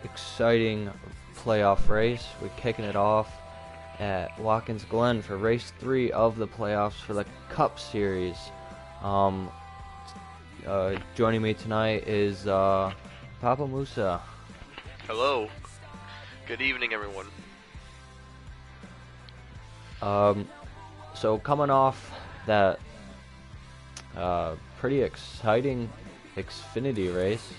exciting playoff race. We're kicking it off at Watkins Glen for race 3 of the playoffs for the Cup Series. Joining me tonight is Papa Musa. Hello. Good evening, everyone. So coming off that pretty exciting Xfinity race,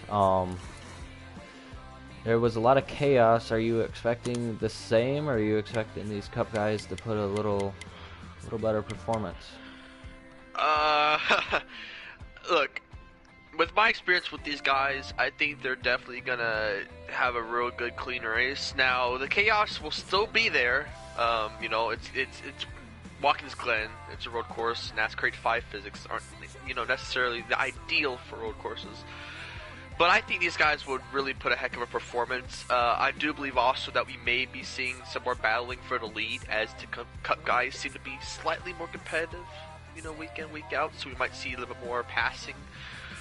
there was a lot of chaos. Are you expecting the same, or are you expecting these Cup guys to put a little better performance? Look, with my experience with these guys, I think they're definitely gonna have a real good, clean race. Now, the chaos will still be there. It's Watkins Glen. It's a road course. NASCAR 5 physics aren't, necessarily the ideal for road courses. But I think these guys would really put a heck of a performance. I do believe also that we may be seeing some more battling for the lead, as the Cup guys seem to be slightly more competitive, week in, week out. So we might see a little bit more passing.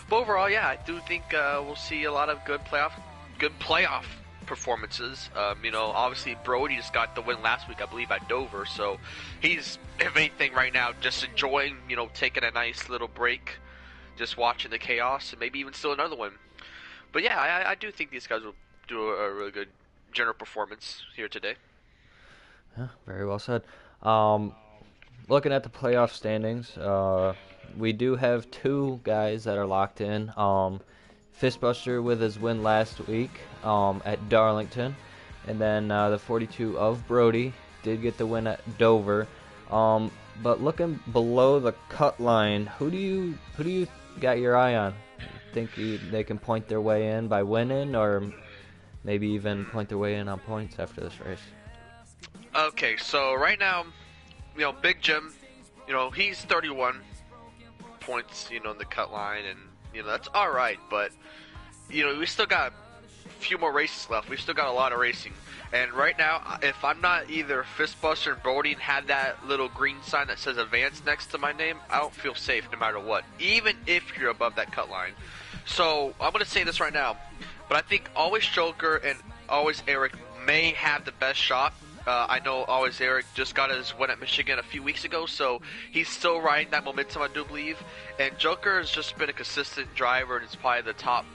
But overall, yeah, I do think we'll see a lot of good playoff performances. Obviously Brody just got the win last week, I believe, at Dover. So he's, if anything, right now just enjoying, taking a nice little break, just watching the chaos, and maybe even still another one. But yeah, I do think these guys will do a really good general performance here today. Yeah, very well said. Looking at the playoff standings, we do have two guys that are locked in. Fistbuster with his win last week at Darlington, and then the 42 of Brody did get the win at Dover. But looking below the cut line, who do you got your eye on? Think they can point their way in by winning, or maybe even point their way in on points after this race? Okay, so right now, Big Jim, he's 31 points, in the cut line, and that's all right. But we still got a few more races left. We've still got a lot of racing. And right now, if I'm not either Fistbuster and Brody and have that little green sign that says advance next to my name, I don't feel safe no matter what, even if you're above that cut line. So I'm going to say this right now, but I think AlwaysJokerr and AlwaysEric may have the best shot. I know AlwaysEric just got his win at Michigan a few weeks ago, so he's still riding that momentum, I do believe. And Joker has just been a consistent driver, and is probably the top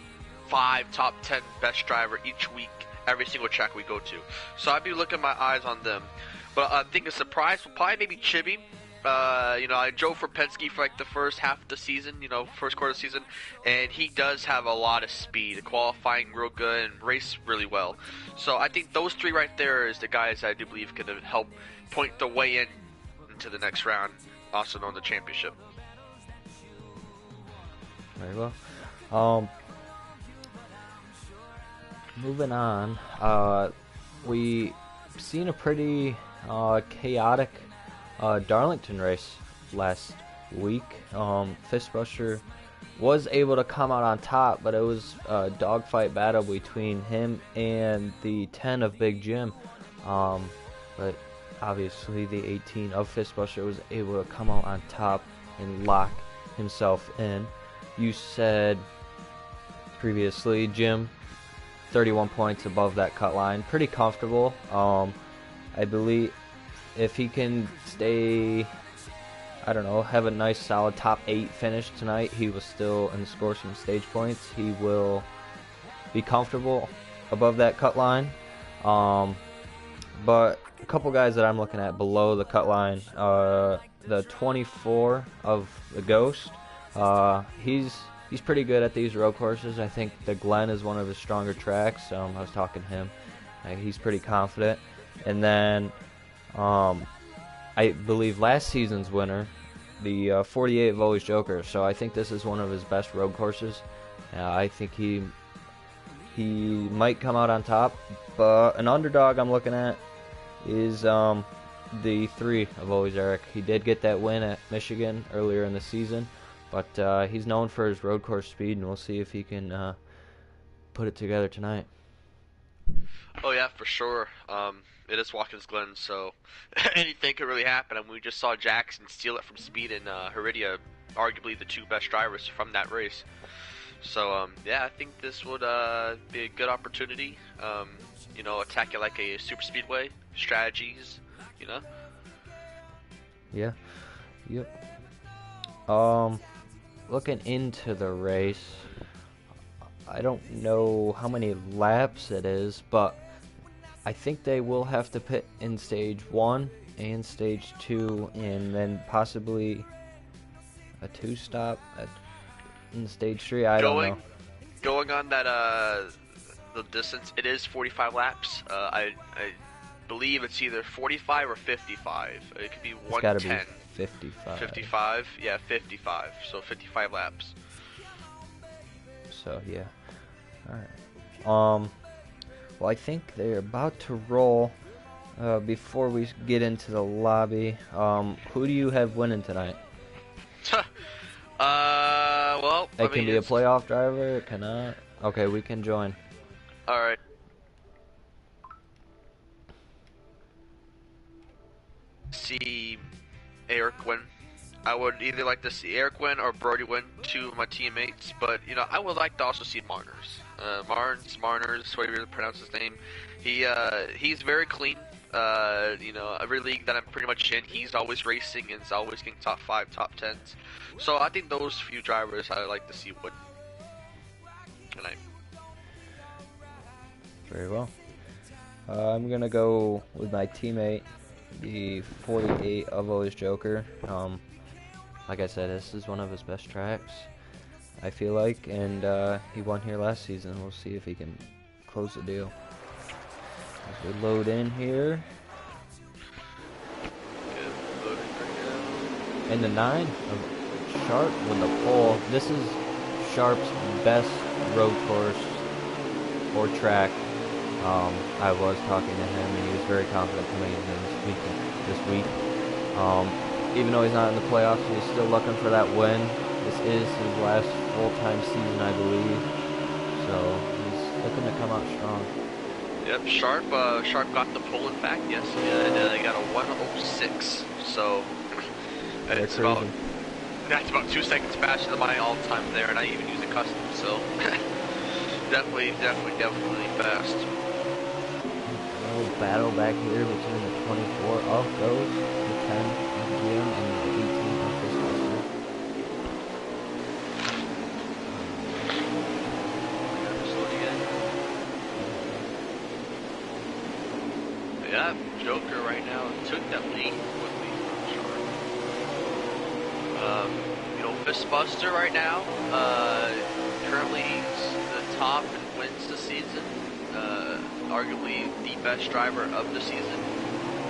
5, top 10 best driver each week, every single track we go to. So I'd be looking my eyes on them. But I think a surprise will probably maybe Chibi. I drove for Penske for like the first half of the season, first quarter of the season, and he does have a lot of speed, qualifying real good and race really well. So I think those three right there is the guys I do believe can help point the way into the next round, also known as the championship. Very well. Moving on, we seen a pretty chaotic Darlington race last week. Fistbuster was able to come out on top, but it was a dogfight battle between him and the 10 of Big Jim. But obviously the 18 of Fistbuster was able to come out on top and lock himself in. You said previously, Jim, 31 points above that cut line. Pretty comfortable. I believe if he can stay, have a nice solid top 8 finish tonight, he will still, and score some stage points, he will be comfortable above that cut line. But a couple guys that I'm looking at below the cut line, the 24 of the Ghost, he's pretty good at these road courses. I think the Glen is one of his stronger tracks. I was talking to him. He's pretty confident. And then I believe last season's winner, the 48 of AlwaysJokerr. So I think this is one of his best road courses. I think he might come out on top. But an underdog I'm looking at is the 3 of AlwaysEric. He did get that win at Michigan earlier in the season, but he's known for his road course speed, and we'll see if he can put it together tonight. Oh yeah, for sure. It is Watkins Glen, so anything could really happen. I mean, we just saw Jackson steal it from Speed and Heredia, arguably the two best drivers from that race. So yeah, I think this would be a good opportunity. You know, attack it like a super speedway strategies. You know. Yeah. Yep. Looking into the race, I don't know how many laps it is, but I think they will have to pit in stage 1 and stage 2, and then possibly a 2-stop in stage 3. I don't know. Going on that the distance, it is 45 laps. I believe it's either 45 or 55. It could be 110. It's gotta be 55. 55? Yeah, 55. So 55 laps. So yeah. Alright. Well, I think they're about to roll. Before we get into the lobby, who do you have winning tonight? Well, It can be a playoff driver. It cannot. Okay, we can join. All right. See Eric win. I would either like to see Eric win or Brody win, two of my teammates, but you know, I would like to also see Marners. Marners, whatever you pronounce his name. He's very clean. You know, every league that I'm pretty much in, he's always racing and is always getting top 5, top 10s. So I think those few drivers I would like to see win tonight. Very well. I'm gonna go with my teammate, the 48 of AlwaysJokerr. Like I said, this is one of his best tracks, I feel like, and he won here last season. We'll see if he can close the deal. As we load in here. And the 9 of Sharp with the pole. This is Sharp's best road course or track. I was talking to him, and he was very confident coming in this week. Even though he's not in the playoffs, he's still looking for that win. This is his last full-time season, I believe. So he's looking to come out strong. Yep, Sharp got the pole, in fact, yes. And they got a 106. So that's about 2 seconds faster than my all-time there, and I even use a custom. So definitely fast. A little battle back here between the 24 of those, the 10 of Glen, and the 18 of Fishbuster. Yeah, Joker right now took that lead quickly from Sharp. You know, Fishbuster right now, currently the top and wins the season. Arguably the best driver of the season.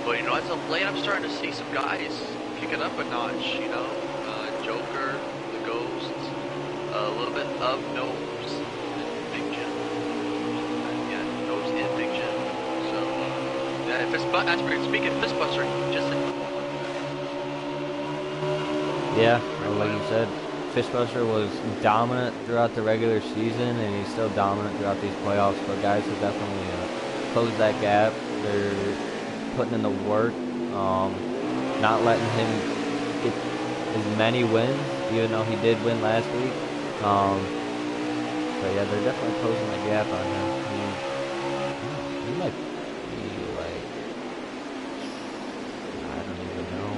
But you know, as of late, I'm starting to see some guys kick it up a notch. You know, Joker, the Ghost, a little bit of Nose, and Big Jim. Yeah, Nose and Big Jim. So yeah, speaking of Fistbuster, just yeah, like you said, Fishbuster was dominant throughout the regular season, and he's still dominant throughout these playoffs. But guys have definitely closed that gap. They're putting in the work, not letting him get as many wins, even though he did win last week. But yeah, they're definitely closing the gap on him. I mean, he might be like, I don't even know,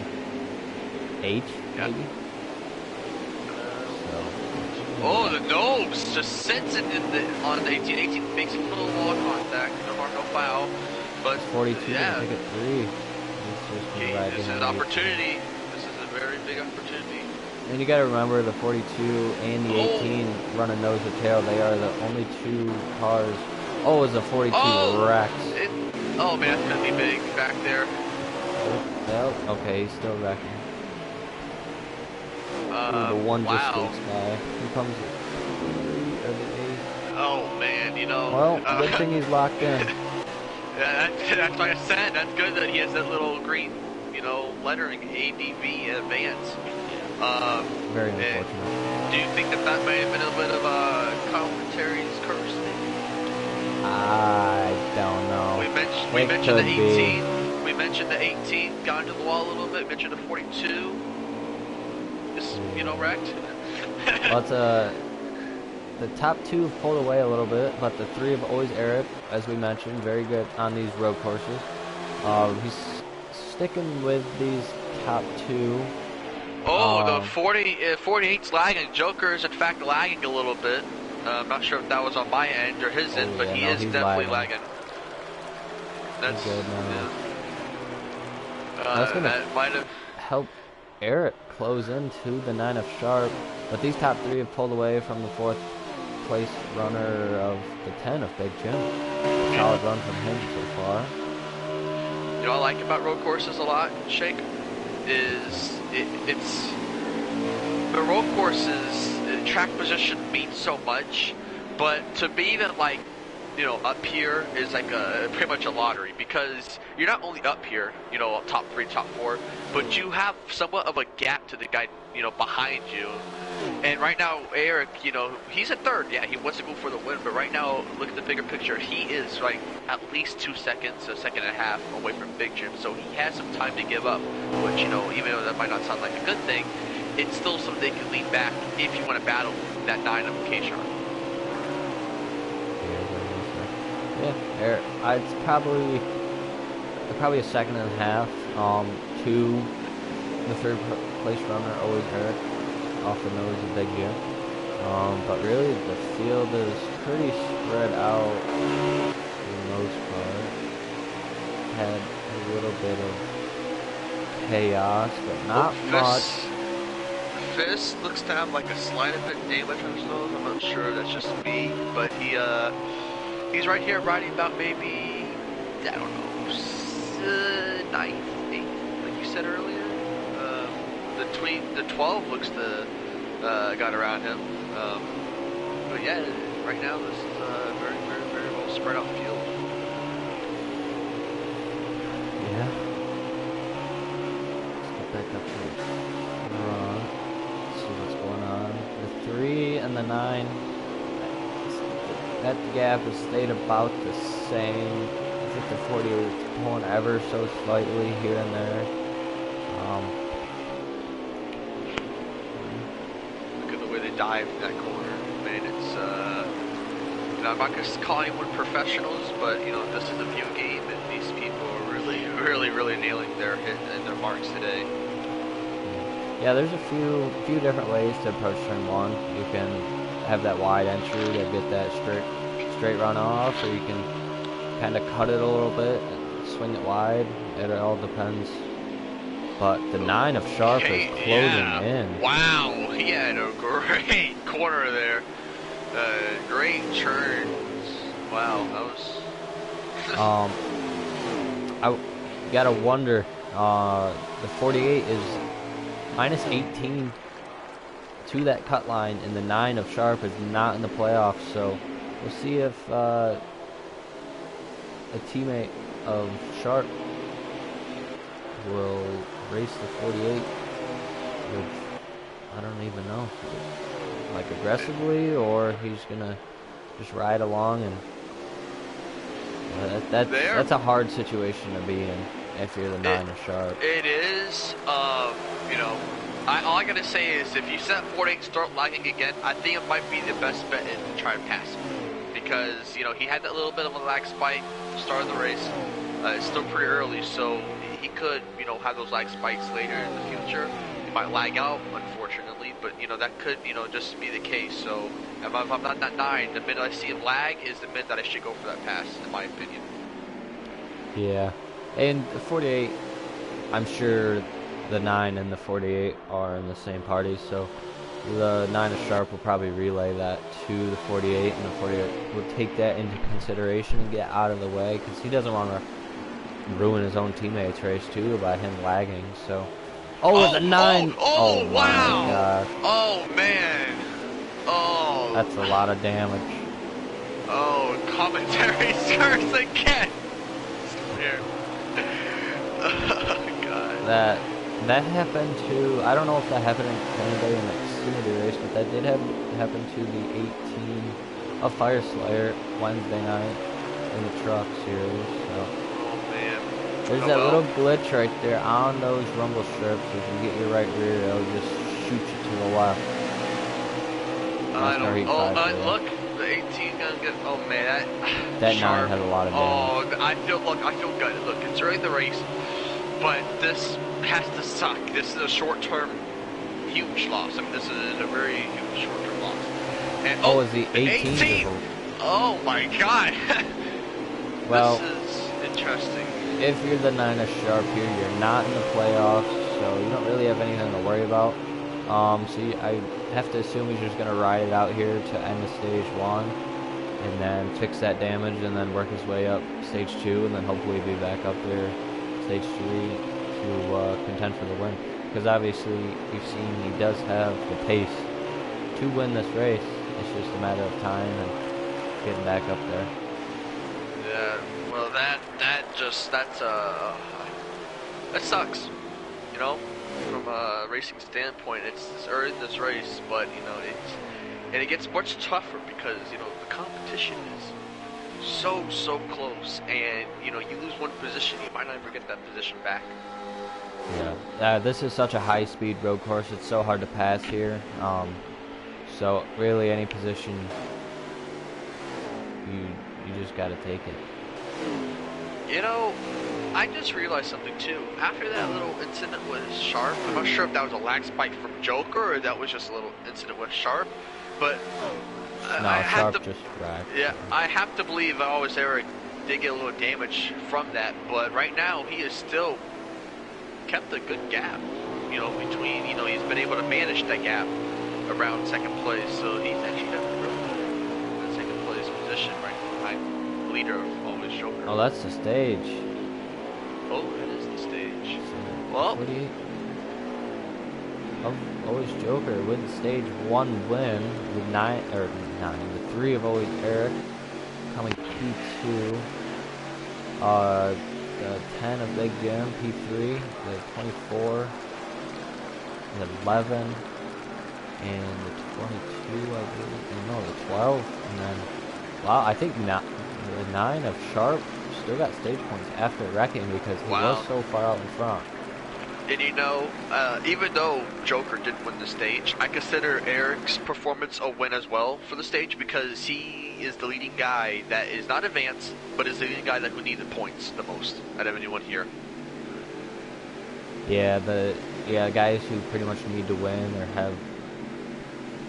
8 maybe. Oh, the nose just sits it on the 18 makes a little wall contact. No mark, no foul. But 42, yeah, take it 3. This is an opportunity. This is a very big opportunity. And you got to remember the 42 and the 18 running nose to tail. They are the only 2 cars. Oh, it's a 42 wrecked. Oh man, that's gonna be big back there. Oh, okay, he's still wrecking. The one just squeaks by. He comes. Oh man, you know. Well, good thing he's locked in. Yeah, that's like I said. That's good that he has that little green, you know, lettering ADV advance. Very unfortunate. Do you think that may have been a bit of a commentary's curse? I don't know. We mentioned the 18. We mentioned the 18 got into the wall a little bit. We mentioned the 42. You know, wrecked. Well, the top 2 have pulled away a little bit, but the 3 have always Eric, as we mentioned, very good on these road courses. He's sticking with these top 2. Oh, the 48's lagging. Joker is in fact lagging a little bit. I'm not sure if that was on my end or his end, but he is definitely lagging. That's good now. Yeah. That's gonna that might have helped Eric close into the 9 of sharp, but these top 3 have pulled away from the 4th place runner of the 10 of Big Jim. Solid run from him so far. You know what I like about road courses a lot, Shake, is it's the road courses, track position means so much, but to be even like, you know, up here is like pretty much a lottery, because you're not only up here, you know, top 3, top 4, but you have somewhat of a gap to the guy, you know, behind you. And right now, Eric, you know, he's at 3rd. Yeah, he wants to go for the win, but right now, look at the bigger picture. He is like at least 2 seconds, a second and a half away from Big Jim, so he has some time to give up. Which, you know, even though that might not sound like a good thing, it's still something they can lean back if you want to battle that 9 of K-Sharp. Yeah, Eric, it's probably a second and a half to the 3rd place runner, always Eric, off the nose of Big Jim. But really, the field is pretty spread out for the most part. Had a little bit of chaos, but not much. Fist looks to have like a slight bit damage on his nose. I'm not sure if that's just me, but he's right here riding about maybe, I don't know, 9th, 8th, like you said earlier. The 12 looks to got around him. But yeah, right now this is a very, very, very well spread out field. Yeah. Let's get back up here. Let's see what's going on. The 3 and the 9. That gap has stayed about the same. I think the 48 is pulling ever so slightly here and there. Look at the way they dive in that corner. Man, it's you know, I'm not gonna call anyone professionals, but you know, this is a view game, and these people are really, really, really nailing their hit and their marks today. Yeah, there's a few different ways to approach turn 1. You can have that wide entry to get that straight run off, or you can kind of cut it a little bit and swing it wide. It all depends. But the 9 of sharp is closing in. Wow, he had a great corner there. Great turns. Wow, that was. I gotta wonder. The 48 is minus 18 to that cut line, and the 9 of sharp is not in the playoffs. So we'll see if a teammate of sharp will race the 48 with, I don't even know, like aggressively, or he's gonna just ride along. And that's a hard situation to be in if you're the 9 of sharp. It is. You know, all I gotta say is if you set 48 start lagging again, I think it might be the best bet to try to pass him, because you know he had that little bit of a lag spike start of the race. It's still pretty early, so he could, you know, have those lag spikes later in the future. He might lag out, unfortunately, but you know that could, you know, just be the case. So if I'm not that 9, the minute I see him lag is the minute that I should go for that pass, in my opinion. Yeah, and the 48, I'm sure the 9 and the 48 are in the same party, so the 9 of sharp will probably relay that to the 48, and the 48 will take that into consideration and get out of the way, because he doesn't want to ruin his own teammates' race too by him lagging. So, the 9. Oh, wow! My gosh. Oh man! Oh, that's a lot of damage. Oh, commentary starts again. Here. Oh god. That happened to, I don't know if that happened in Canada in the Xfinity race, but that did happen to the 18 of Fire Slayer Wednesday night in the truck series. So. There's that little glitch right there on those rumble strips. If you get your right rear, it'll just shoot you to the left. I NASCAR don't. Heat Oh, 5. Yeah. look, the 18 gonna get. Oh man, That Sharp. 9 had a lot of damage. Oh, I feel good. Look, it's early in the race, but this has to suck. This is a short-term, huge loss. I mean, this is a very huge short-term loss. And Oh, is the 18? 18? Oh my God. Well, this is interesting. if you're the 9 of Sharp here, you're not in the playoffs, so you don't really have anything to worry about. I have to assume he's just going to ride it out here to end of stage 1, and then fix that damage, and then work his way up stage 2, and then hopefully be back up there stage 3 to contend for the win. Because obviously, you've seen he does have the pace to win this race. It's just a matter of time and getting back up there. Yeah, well, that sucks, you know, from a racing standpoint. It's early in this race, but you know, it gets much tougher because you know the competition is so close, and you know you lose one position, you might not ever get that position back. Yeah, this is such a high-speed road course. It's so hard to pass here. So really, any position you just got to take it. You know, I just realized something too. After that little incident with Sharp, I'm not sure if that was a lag spike from Joker or that was just a little incident with Sharp, but I have Sharp to, just racked. yeah, I have to believe AlwaysJokerr did get a little damage from that, but right now he has still kept a good gap, you know, between, you know, he's been able to manage that gap around second place, so he's actually done really good in the second place position right behind the leader of AlwaysJokerr. Oh, that's the stage. Oh, it is the stage. So, Well, 48 of AlwaysJokerr with stage 1 win with 9 the 3 of AlwaysEric coming P2. The 10 of Big Jim P3, the 24, the 11, and the 22, I believe. No, the 12, and then wow, I think the 9 of Sharp still got stage points after wrecking because he was so far out in front. And you know, even though Joker didn't win the stage, I consider Eric's performance a win as well for the stage because he is the leading guy that is not advanced, but is the leading guy that would need the points the most out of anyone here. Yeah, guys who pretty much need to win or have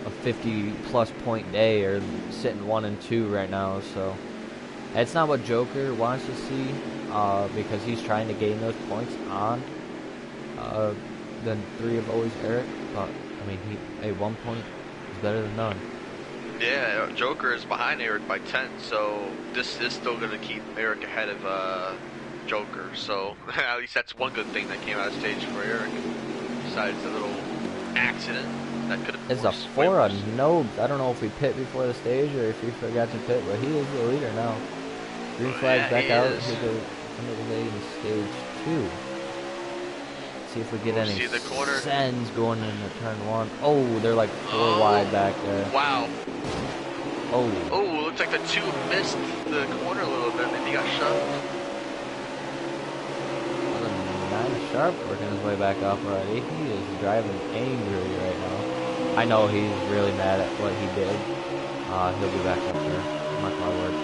a 50-plus point day are sitting 1 and 2 right now, so that's not what Joker wants to see because he's trying to gain those points on the 3 of AlwaysEric, but I mean, hey, 1 point is better than none. Yeah, Joker is behind Eric by 10, so this is still going to keep Eric ahead of Joker, so at least that's one good thing that came out of stage for Eric, besides the little accident that could have. It's a 4 of Nobes. I don't know if we pit before the stage or if he forgot to pit, but he is the leader now. Green flag back out to the end of the day in stage 2. See if we get any sends going into turn 1. Oh, they're like 4 wide back there. Wow. Oh, looks like the 2 missed the corner a little bit. Maybe he got shoved. Well, the 9 Sharp working his way back up already. He is driving angry right now. I know he's really mad at what he did. He'll be back up there. Mark my word.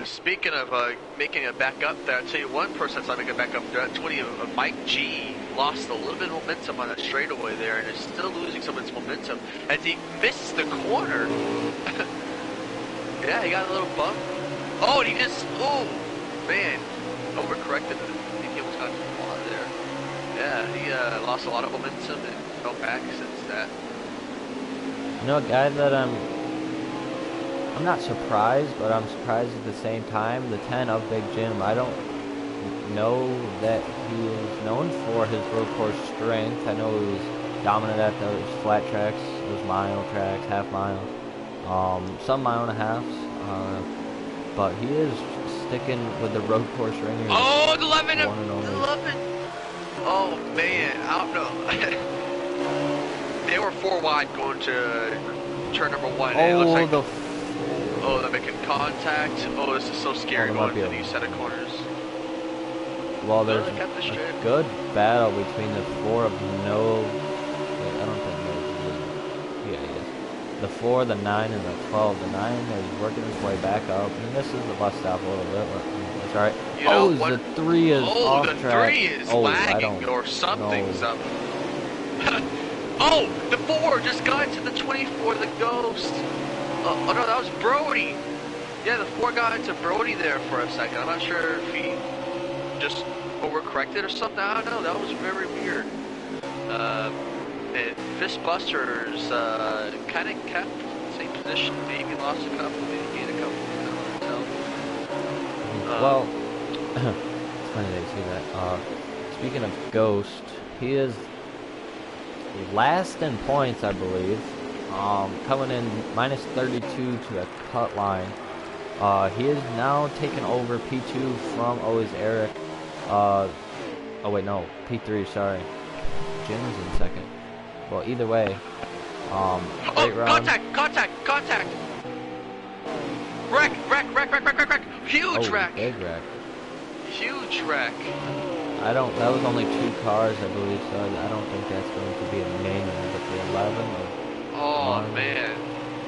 Speaking of making it back up there, I'll tell you one person that's not making it back up there, at 20 of Mike G lost a little bit of momentum on that straightaway there and is still losing some of its momentum as he missed the corner. Yeah, he got a little bump. Oh, and he just, oh, man, overcorrected. I think he almost got too far there. Yeah, he lost a lot of momentum and fell back since that. You know, a guy that I'm not surprised, but I'm surprised at the same time. The 10 of Big Jim. I don't know that he is known for his road course strength. I know he was dominant at those flat tracks, those mile tracks, half miles, some mile and a halves. But he is sticking with the road course ringers. Oh, the 11! Oh man, I don't know. They were 4 wide going to turn number 1. And it looks like they're making contact. Oh, this is so scary going to these set of corners. Well, there's a good battle between the 4 of No. I don't think No. Yeah, he is. the 4, the 9, and the 12. The 9 is working his way back up. He misses the bus stop a little bit, but that's all right. You know, The 3 is off track. The 3 is I lagging don't or something's know. up. Oh, the 4 just got to the 24, the Ghost. Oh no, that was Brody. Yeah, the 4 got into Brody there for a second. I'm not sure if he just overcorrected or something. I don't know. That was very weird. And Fistbusters kind of kept the same position. Maybe lost a couple, maybe gained a couple. I don't know. Well, it's funny that you say that. Speaking of Ghost, he is last in points, I believe. Coming in minus 32 to the cut line. He is now taken over P2 from always Eric. Oh wait, no, P3. Sorry, Jim's in second. Well, either way, great round. Contact! Wreck! Huge wreck! Big wreck. Huge wreck. That was only 2 cars, I believe, so I don't think that's going to be a main one, but the 11, the Oh 1, man.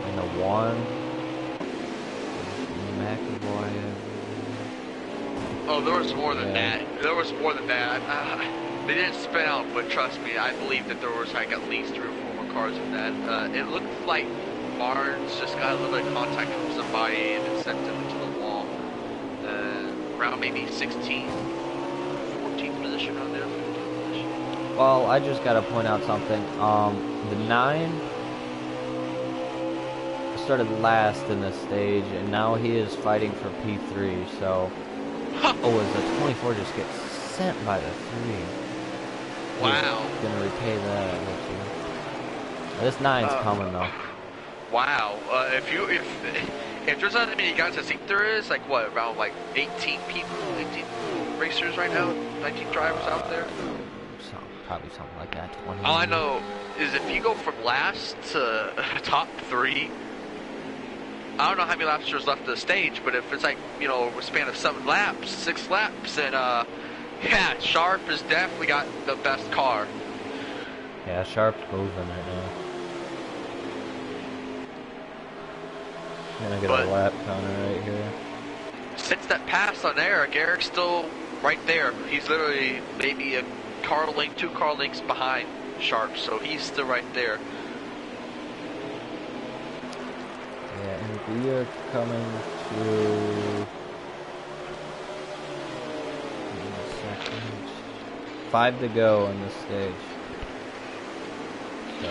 and the 1, McAvoy. Oh, there was more than that. There was more than that. They didn't spin out, but trust me, I believe that there was like at least 3 or 4 more cars than that. It looked like Barnes just got a little bit of contact from somebody and then sent him into the wall. Around maybe 16th, 14th position on there. 15th position. Well, I just got to point out something. The 9 started last in this stage, and now he is fighting for P3, so... Oh, as the 24 just gets sent by the 3. Wow. He's gonna repay that, I bet you. This 9's coming, though. Wow. If there's not that many guys, I think there is, like, what, around, like, 18 people, 18 racers right now? 19 drivers out there? Probably something like that, 20. All I know is if you go from last to top 3, I don't know how many laps there's left of the stage, but if it's like, you know, a span of 7 laps, 6 laps, then, yeah, Sharp has definitely got the best car. Yeah, Sharp's moving right now. Gonna get a lap counter right here. Since that pass on Eric, Eric's still right there. He's literally maybe a car length, 2 car lengths behind Sharp, so he's still right there. Yeah, and we are coming to... Give me a second. 5 to go in this stage. So...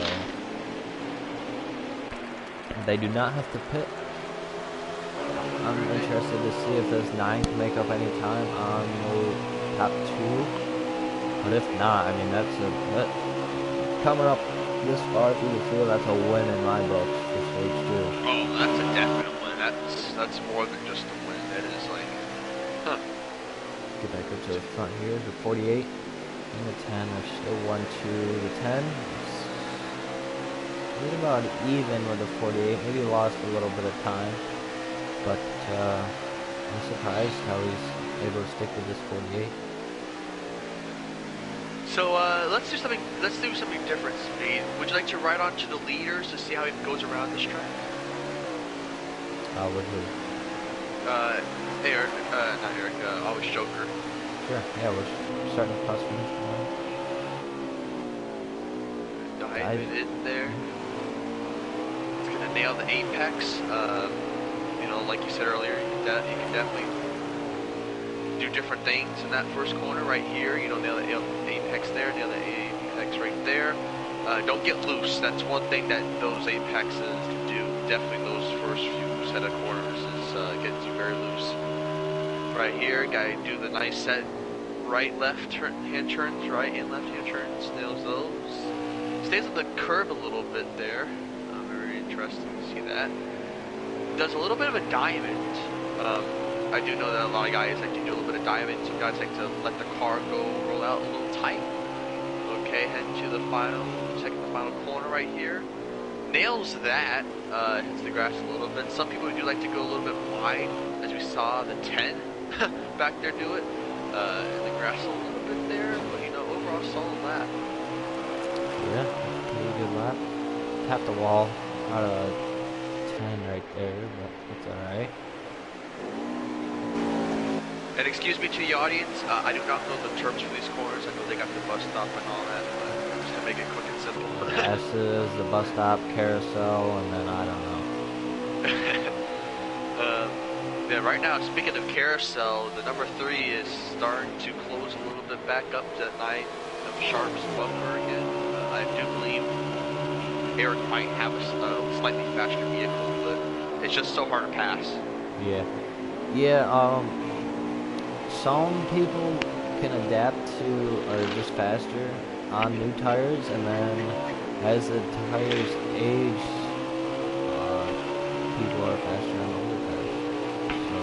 They do not have to pit. I'm interested to see if this 9 can make up any time on the top 2. But if not, I mean, coming up this far through the field, that's a win in my books for stage 2. Oh, that's a definite win. That's more than just a win. That is like, huh. Get back up to the front here. The 48 and the 10 are still 1-2. The 10 is right about even with the 48. Maybe lost a little bit of time, but I'm surprised how he's able to stick with this 48. So let's do something. Let's do something different, Speed. Would you like to ride onto the leaders to see how it goes around this track? With who? Eric, not Eric. AlwaysJokerr. Sure. Yeah, we're starting to cross finish. Dive in there. It's gonna nail the apex. You know, like you said earlier, you can definitely do different things in that first corner right here. You know, nail the apex there, nail the apex right there. Don't get loose. That's one thing that those apexes can do. Definitely those first few set of corners is gets you very loose. Right here, gotta do the nice set right, left hand turns, right and left hand turns. Nails those. Stays on the curb a little bit there. Very interesting to see that. Does a little bit of a diamond. I do know that a lot of guys like to do a little bit of diamond. Some guys like to let the car roll out a little tight. Okay, head to the final corner right here. Nails that. Hits the grass a little bit. Some people do like to go a little bit wide, as we saw the 10 back there do it. In the grass a little bit there, but you know, overall solid lap. Yeah, pretty good lap. Tap the wall. out of 10 right there, but that's alright. And excuse me to the audience, I do not know the terms for these corners. I know they got the bus stop and all that, but just to make it quick and simple. S's, the bus stop, carousel, and then I don't know. Yeah, right now, speaking of carousel, the number 3 is starting to close a little bit back up to 9 of Sharp's bumper again. I do believe Eric might have a slightly faster vehicle, but it's just so hard to pass. Yeah. Some people can adapt to or just faster on new tires, and then as the tires age, people are faster on older tires. So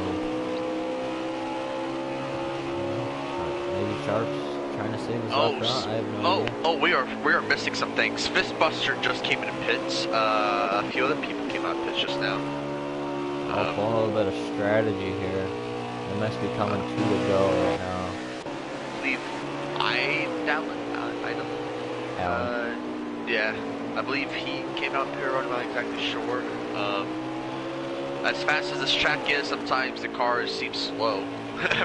maybe Sharp's trying to save us up front. I have no idea. We are missing some things. Fistbuster just came into pits. A few other people came out of pits just now. I'll pull a little bit of strategy here. They must be coming to the go right now. I believe Allen. Yeah, I believe he came out here. I'm not exactly sure. As fast as this track is, sometimes the cars seem slow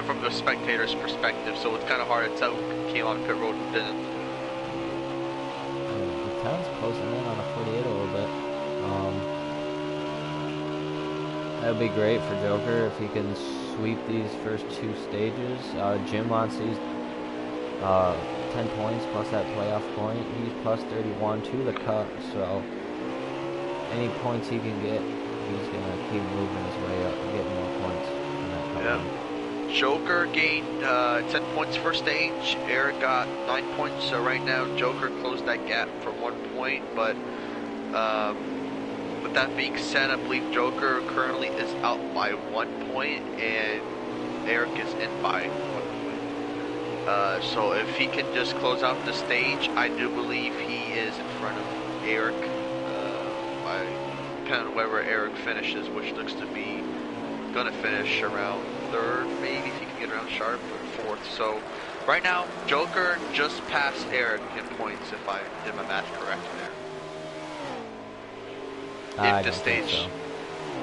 from the spectator's perspective, so it's kind of hard to tell who came on pit road and didn't. The town's closing in on a 48 a little bit. That would be great for Joker if he can sweep these first 2 stages. Jim wants these 10 points plus that playoff point. He's plus 31 to the cut, so any points he can get, he's going to keep moving his way up and get more points in that cut. Yeah. Joker gained 10 points first stage. Eric got 9 points, so right now Joker closed that gap for 1 point, but with that being said, I believe Joker currently is out by 1 point and Eric is in by 1 point. So if he can just close out the stage, I do believe he is in front of Eric, depending on wherever Eric finishes, which looks to be going to finish around 3rd, maybe if he can get around Sharp, or 4th. So right now, Joker just passed Eric in points, if I did my math correct there.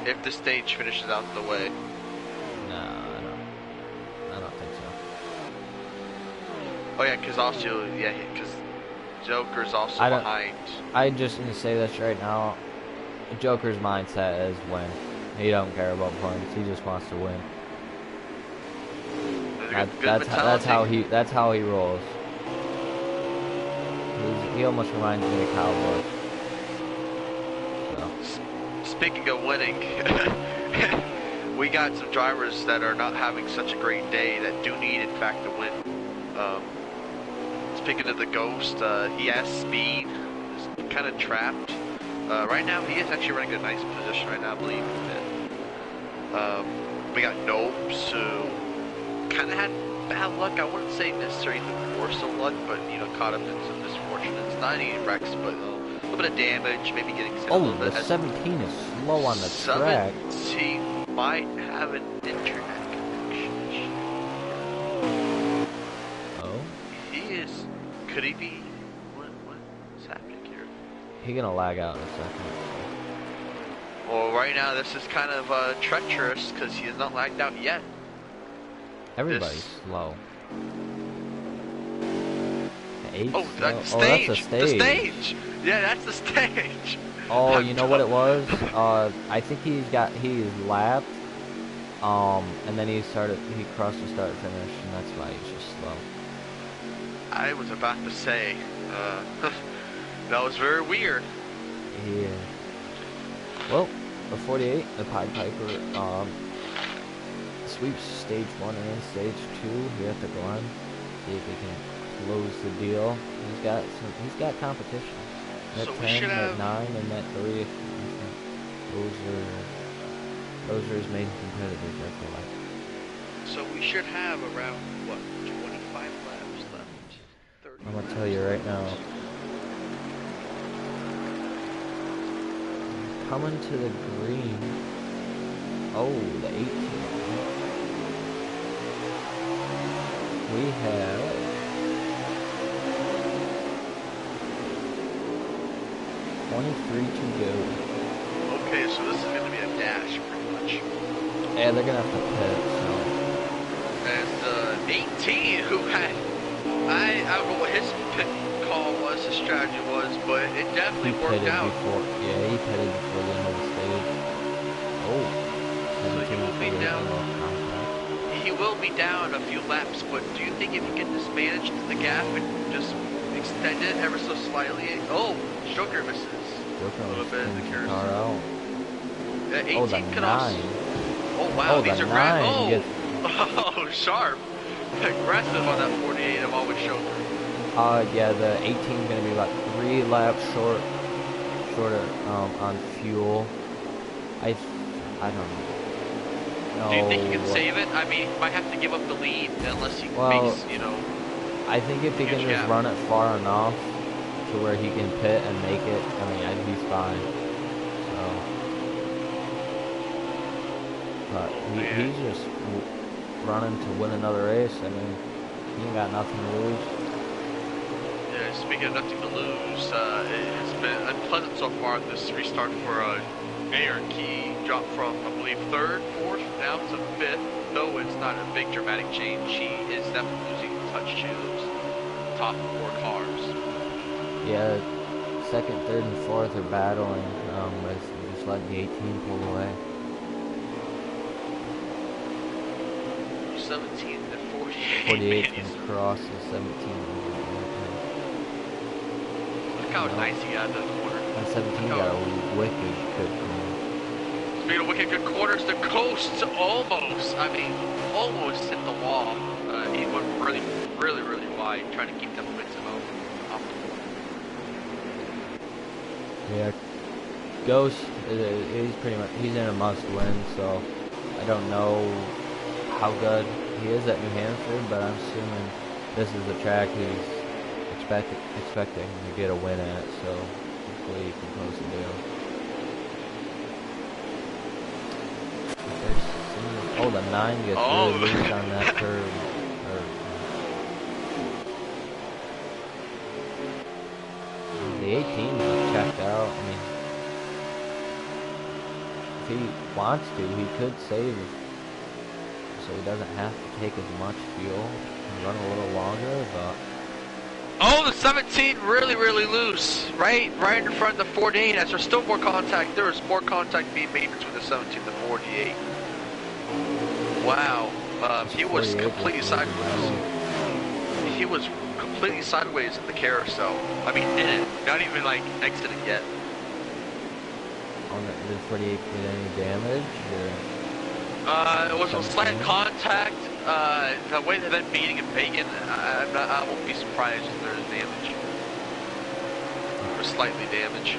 If the stage finishes out the way. No, I don't think so. Oh yeah, because Joker's also behind. I'm just gonna say this right now. Joker's mindset is win. He don't care about points. He just wants to win. That's how he rolls. He almost reminds me of Cowboy. Speaking of winning, we got some drivers that are not having such a great day that do need, in fact, to win. Speaking of the Ghost, he has speed, is kind of trapped. Right now, he is actually running a nice position right now, I believe. We got Nopes, who kind of had bad luck. I wouldn't say necessarily the worst of luck, but, caught up in some misfortune. It's not any wrecks, but a little bit of damage, maybe getting hit a little bit. The 17 is slow on the track. 17 might have an internet connection. Oh? He is. Could he be? What's happening here? He's gonna lag out in a second. Well, right now this is kind of treacherous because he has not lagged out yet. Everybody's slow. Oh, that's the stage. That's the stage. Yeah, that's the stage. Oh, you know what it was? I think he's lapped. And then he crossed the start finish, and that's why he's just slow. I was about to say, that was very weird. Yeah. Well, the 48, the Pied Piper, sweeps stage 1 and stage 2 here at the Glen. See if he can close the deal. He's got competition. That so 10, that 9, and that 3. Those are his main competitors, I feel like. So we should have around, 25 laps left? 30 I'm gonna tell you right now. Coming to the green. Oh, the 18. We have 23 to go. Okay, so this is going to be a dash, pretty much. Yeah, they're gonna have to pit. So. And 18, who had, I don't know what his pit call was, his strategy was, but it definitely worked out. Yeah, he pitted before the end of the stage. Oh, so he will be down. Contact. He will be down a few laps, but do you think if he can just manage the gap and just extend it ever so slightly? Oh, Joker misses. A little bit in the carousel. 18 could also. Oh wow, these are grand. Oh, oh, sharp, aggressive on that 48 of AlwaysJokerr. Yeah, the 18 is gonna be about 3 laps shorter on fuel. I don't know. No, do you think he can save it? I mean, he might have to give up the lead unless he makes, you know. I think if he can just run it far enough to where he can pit and make it, I mean, he's fine. So, but he's just running to win another race. I mean, he ain't got nothing to lose. Yeah, speaking of nothing to lose, it's been unpleasant so far this restart for Eric. He dropped from, I believe, 3rd, 4th, now to 5th. Though it's not a big dramatic change, he is definitely losing touch to those top 4 cars. Yeah, 2nd, 3rd, and 4th are battling, with just letting the 18 pull away. 17 to 48. 48 can cross the 17. Look how nice he got that corner. And 17 got a wicked good corner. Speaking of wicked good corners, the coast almost hit the wall. He went really wide, trying to keep that momentum optimal. Yeah, Ghost, he's in a must-win, so I don't know how good he is at New Hampshire, but I'm assuming this is the track he's expecting to get a win at, so hopefully he can close the deal. Oh, the 9 gets really loose on that curve. The 18 is checked out. I mean, if he wants to, he could save so he doesn't have to take as much fuel and run a little longer, but... Oh, the 17 really loose. Right in front of the 48. As there's still more contact, there is more contact being made between the 17 and the 48. Wow. He was completely sideways. He was completely sideways in the carousel. I mean, in it. Not even, like, exiting yet. Did 48 get any damage? Or? It was a slight contact. The way they've been beating and bacon, I won't be surprised if there's damage. Or slightly damage.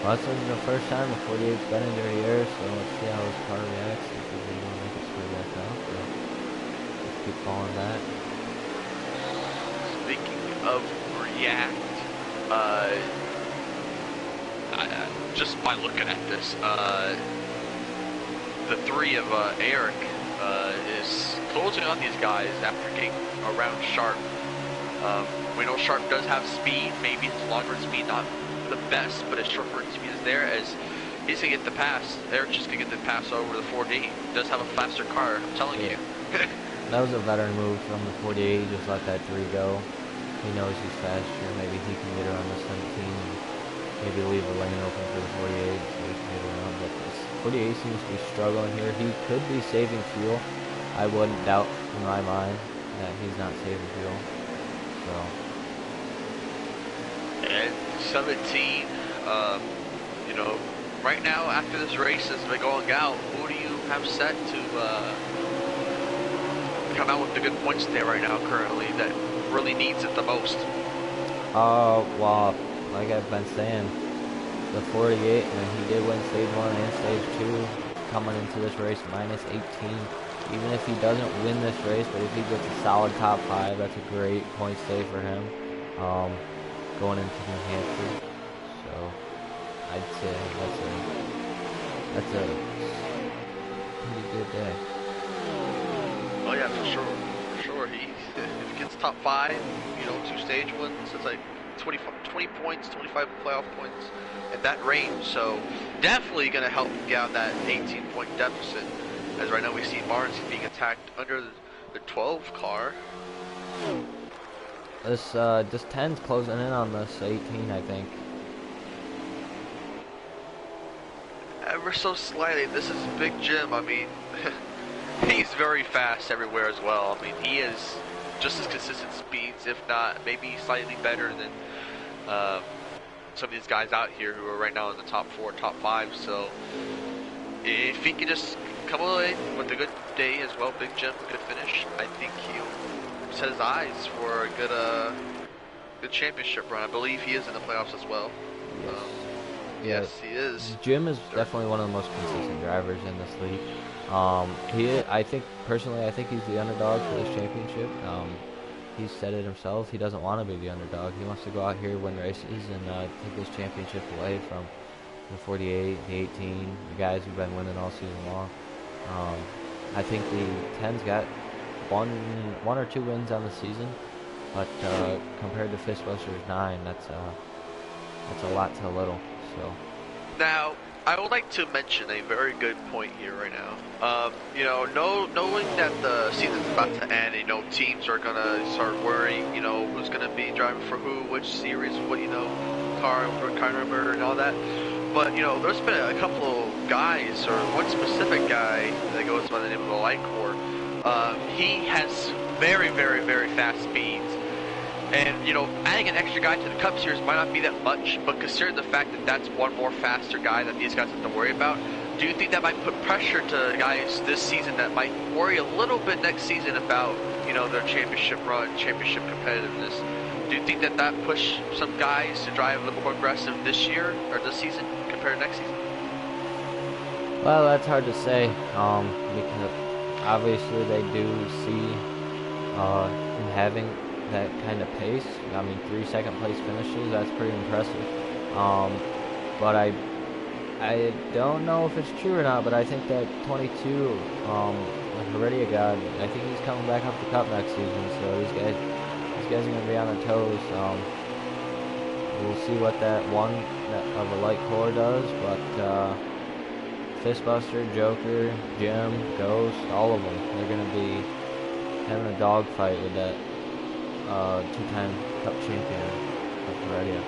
Well, this is the first time the 48's been in their year, so let's see how his car reacts. If he's able to make it straight back out. So let's keep following that. Speaking of react, just by looking at this, the 3 of Eric is closing on these guys after getting around Sharp. We know Sharp does have speed, maybe his long run speed not the best, but his short run speed is there as he's gonna get the pass. Eric's just gonna get the pass over the 48. He does have a faster car, I'm telling you. That was a veteran move from the 48, just let that 3 go. He knows he's faster, maybe he can get around the 17 and maybe leave a lane open for the 48 so he can get around, but this 48 seems to be struggling here. He could be saving fuel. I wouldn't doubt in my mind that he's not saving fuel. So. And 17, you know, right now after this race as we're going out, who do you have set to come out with the good points there right now currently that really needs it the most? Well, like I've been saying, the 48, and he did win stage 1 and stage 2, coming into this race minus 18. Even if he doesn't win this race, but if he gets a solid top 5, that's a great point stay for him, going into New Hampshire. So I'd say that's a pretty good day. Oh yeah, for sure. For sure. If he gets top 5, you know, 2 stage wins, it's like 20 points, 25 playoff points, in that range. So definitely going to help get out that 18-point deficit. As right now we see Barnes being attacked under the 12 car. This 10's closing in on this 18, I think. Ever so slightly. This is Big Jim. I mean, he's very fast everywhere as well. I mean, he is just as consistent speeds, if not maybe slightly better than some of these guys out here who are right now in the top 4, top 5. So if he can just come away with a good day as well, Big Jim, a good finish, I think he'll set his eyes for a good championship run. I believe he is in the playoffs as well. Yes, he is. Jim is definitely one of the most consistent drivers in this league. I think personally, I think he's the underdog for this championship. He's said it himself. He doesn't want to be the underdog. He wants to go out here, win races, and take this championship away from the 48, the 18, the guys who've been winning all season long. I think the 10's got one or two wins on the season, but compared to Fistbuster's 9, that's a lot to little. So now, I would like to mention a very good point here right now. You know, knowing that the season's about to end, you know, teams are gonna start worrying, you know, who's gonna be driving for who, which series, what, you know, car number and all that. But, you know, there's been a couple of guys, or one specific guy that goes by the name of the Lycor. He has very, very, very fast speeds. And, you know, adding an extra guy to the Cup Series might not be that much, but considering the fact that that's one more faster guy that these guys have to worry about, do you think that might put pressure to guys this season that might worry a little bit next season about, you know, their championship run, championship competitiveness? Do you think that that push some guys to drive a little more aggressive this year, or this season, compared to next season? Well, that's hard to say, because obviously they do see him having that kind of pace. I mean, 3 second place finishes, that's pretty impressive. But I don't know if it's true or not, but I think that 22, Heredia God, I think he's coming back up the Cup next season, so these guys are going to be on their toes. We'll see what that one of a light core does, but Fistbuster, Joker, Jim, Ghost, all of them, they're going to be having a dogfight with that two-time Cup champion of Heredia.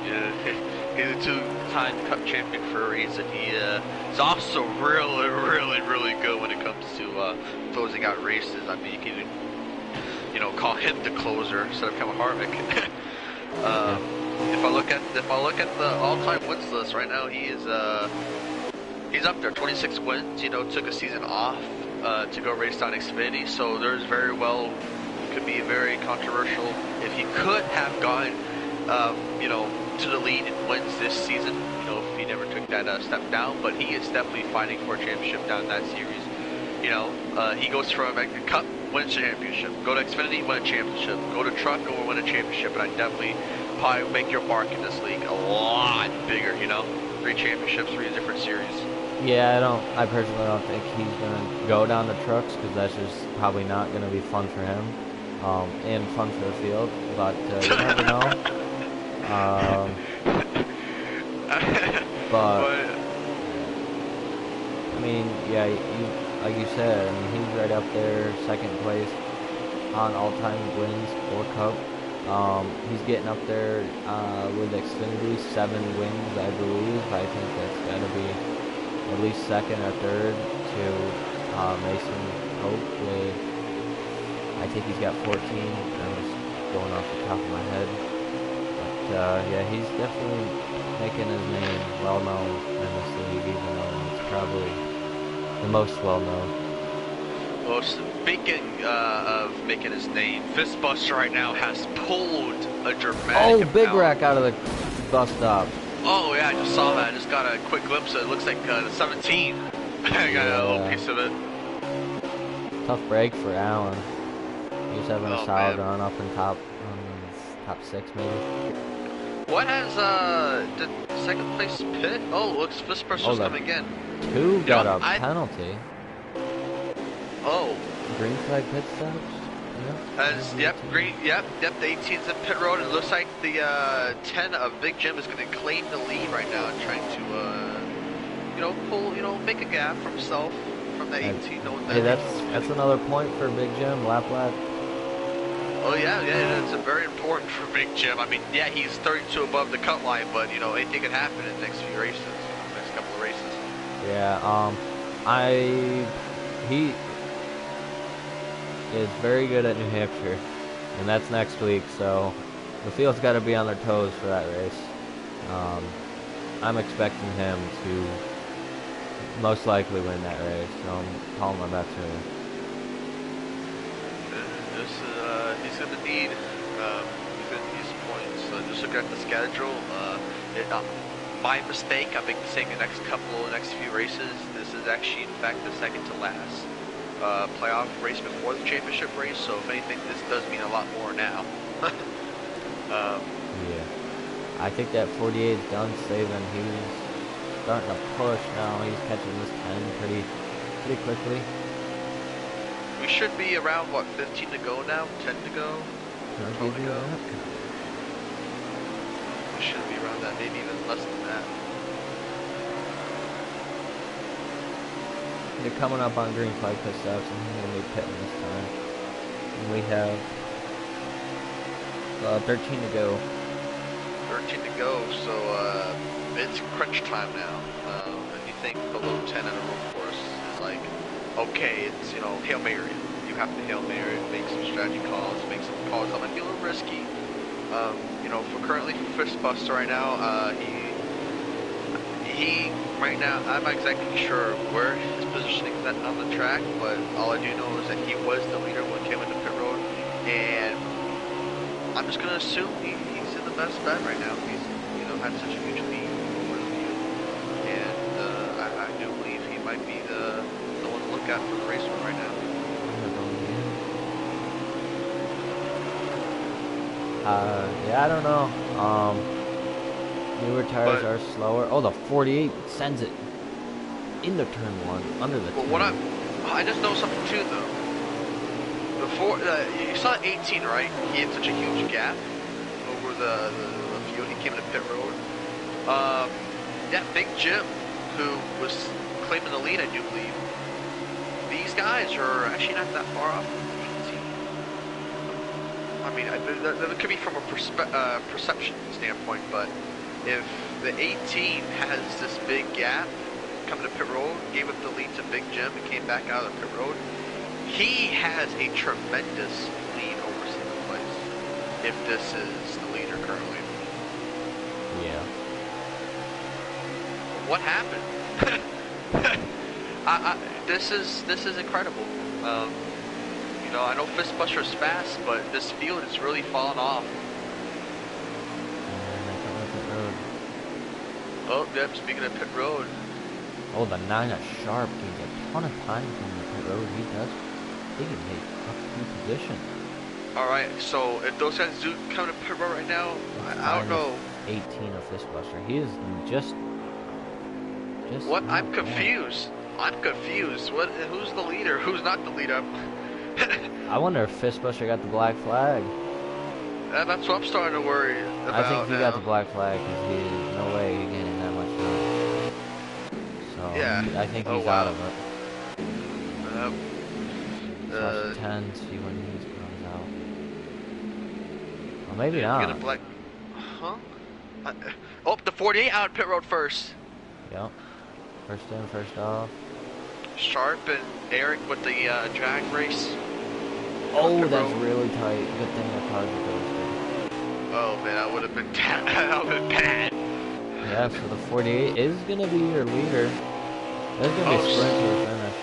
Yeah, he's a two-time Cup champion for a reason. He's also really, really, really good when it comes to closing out races. I mean, you can, you know, call him the closer instead of Kevin Harvick. If I look at the all-time wins list right now, he's up there, 26 wins. You know, took a season off to go race down Xfinity, so there's very well could be very controversial if he could have gotten, you know, to the lead in wins this season. You know, if he never took that step down, but he is definitely fighting for a championship down that series. You know, he goes from a Cup, win a championship, go to Xfinity, win a championship, go to Truck, go win a championship, and I definitely probably make your mark in this league a lot bigger. You know, 3 championships, 3 different series. Yeah, I personally don't think he's gonna go down the trucks, because that's just probably not gonna be fun for him. And fun for the field, but you never know. But I mean, yeah, like you said, I mean, he's right up there, second place on all-time wins for Cup. He's getting up there with Xfinity, 7 wins, I believe. I think that's got to be at least second or third to Mason Hope with. I think he's got 14. I'm just going off the top of my head. But, yeah, he's definitely making his name well-known in this league, even though it's probably the most well-known. Well, speaking of making his name, Fistbuster right now has pulled a dramatic big wreck out of the bus stop. Oh, yeah, I just saw that. I just got a quick glimpse of it. It looks like the 17. I got a little piece of it. Tough break for Allen. He's having a solid run up in top 6 maybe. What has did second place pit? Oh, looks Fistbuster's coming in. 2 got a penalty. Oh. Green flag pit stops? Yep, green. Yep. The 18's in pit road. It looks like the 10 of Big Jim is going to claim the lead right now, and trying to pull, make a gap for himself from the 18. Hey, that's another point for Big Jim. Lap. Oh yeah, it's very important for Big Jim. I mean, yeah, he's 32 above the cut line, but anything can happen in the next few races, next couple of races. Yeah, he is very good at New Hampshire, and that's next week, so the field's got to be on their toes for that race. I'm expecting him to most likely win that race, so I'm calling my bets here. He's going to need some points. So just look at the schedule. My mistake, I've been saying the next few races, this is actually, in fact, the second to last playoff race before the championship race, so if anything, this does mean a lot more now. Yeah. I think that 48 is done saving. He's starting to push now. He's catching this 10 pretty quickly. We should be around, 15 to go now? 10 to go? 12 to go? We should be around that, maybe even less than that. They're coming up on green flag pit stops, and he's going to be pitting this time. And we have 13 to go. 13 to go, so it's crunch time now. Anything below 10 in a row course is like, okay, it's, Hail Mary. You have to Hail Mary, make some strategy calls, make some calls that might be a little risky. For currently for Fistbuster right now, he right now, I'm not exactly sure where his positioning is at on the track, but all I do know is that he was the leader when he came into pit road, and I'm just gonna assume he's in the best bet right now. He's had such a huge lead over the field, and I do believe he might be the one to look at for the race right now. Yeah, I don't know. Newer tires are slower. Oh, the 48 sends it into turn 1 under the. Well, I just know something too though. Before you saw 18, right? He had such a huge gap over the field. He came into pit road. Yeah, Big Jim, who was claiming the lead, I do believe. These guys are actually not that far off. I mean, that could be from a perception standpoint, but if the 18 has this big gap coming to pit road, gave up the lead to Big Jim and came back out of the pit road, he has a tremendous lead over second place if this is the leader currently. Yeah. What happened? This is incredible. I know Fistbuster is fast, but this field has really fallen off. Oh, yep, speaking of pit road. Oh, the 9 is sharp. Gains a ton of time from the pit road. He can take up 2 position. Alright, so if those guys do come to pit road right now, I don't know. 18 of Fistbuster. He is just what? I'm confused. Who's the leader? Who's not the leader? I wonder if Fistbuster got the black flag. That's what I'm starting to worry about. I think he got the black flag because there's no way he's getting that much time. So yeah. I think he's out of it. 10, see when he comes out. Well, maybe not. Get a black. Huh? The 48 out of pit road first. Yep. First in, first off. Sharp and Eric with the drag race. Oh, that's really tight. Good thing that cars are ghosted. Oh man, that would have been bad. Yeah, so the 48 is gonna be your leader. There's gonna be a sprint to the finish.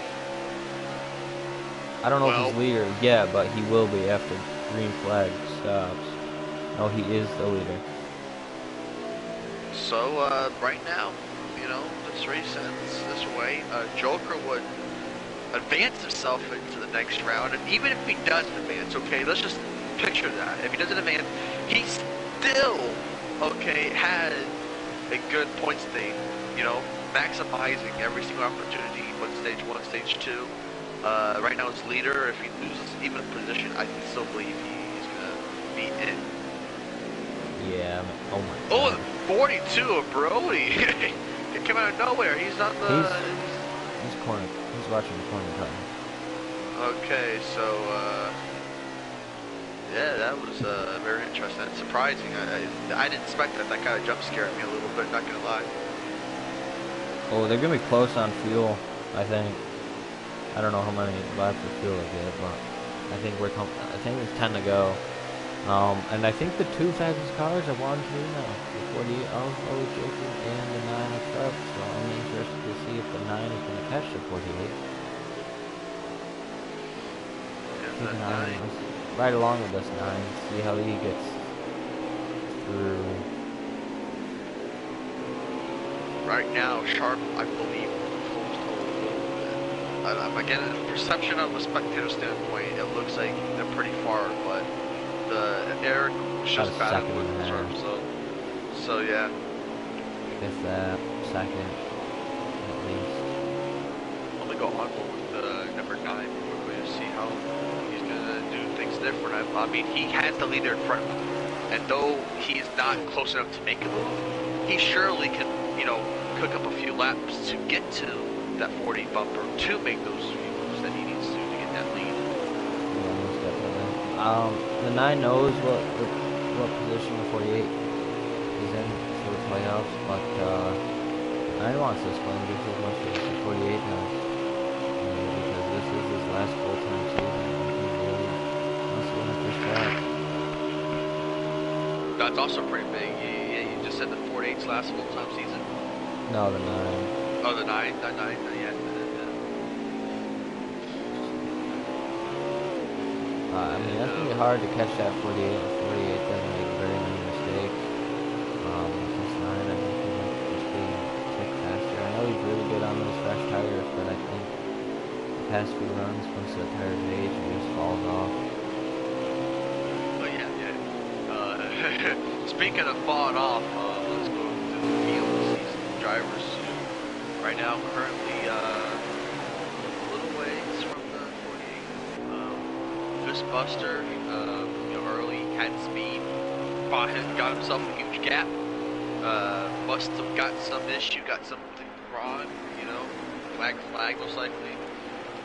I don't know if he's leader yet, but he will be after green flag stops. No, he is the leader. So right now, this race ends this way. Joker would advance himself into the next round, and even if he doesn't advance, okay, let's just picture that. If he doesn't advance, he still, has a good point state, maximizing every single opportunity, stage 1, stage 2. Right now it's leader. If he loses even position, I still believe he's gonna be in. Yeah. Oh my Oh, God. 42 of Brody. It came out of nowhere. He's on the. He's corner. He's watching the corner button. Okay, so yeah, that was very interesting. That's surprising. I didn't expect that. That kind of jump scared me a little bit. Not gonna lie. Oh, they're gonna be close on fuel, I think. I don't know how many laps of fuel they get, but I think I think there's 10 to go. And I think the two fastest cars are 1-2 now. The 48 AlwaysJokerr and the 9 up top. So I'm interested to see if the 9 is gonna catch the 48. Keep an eye on this. Right along with this 9. See how he gets through. Right now, Sharp, I believe, closed a little bit. Again, the perception of a spectator standpoint, it looks like they're pretty far, but Eric was just bad with Sharp, so yeah. If that second, at least. Let me go on with number 9 quickly to see how he's gonna do things different. I mean, he has the leader in front of him, and though he's not close enough to make a move, he surely can, cook up a few laps to get to that 40 bumper to make those few moves that he needs to get that lead. Yeah, most definitely. The 9 knows what position the 48 is in for the playoffs, but 9 wants this one just as much as the 48 does, because this is his last full-time season, and he really wants to win at this track. That's also pretty big. Yeah, you just said the 48's last full-time season. No, the 9. Oh, the 9, yeah. I mean, that's gonna be hard to catch that 48. The 48 doesn't make very many mistakes. This 9, I think he might just be a tick faster. I know he's really good on those fresh tires, but I think the past few runs, once the tires age, he just falls off. But yeah. Speaking of falling off, let's go to the field. Drivers right now currently a little ways from the 48. Fistbuster, early had speed, got himself a huge gap. Must have got some issue, got something wrong, flag most likely.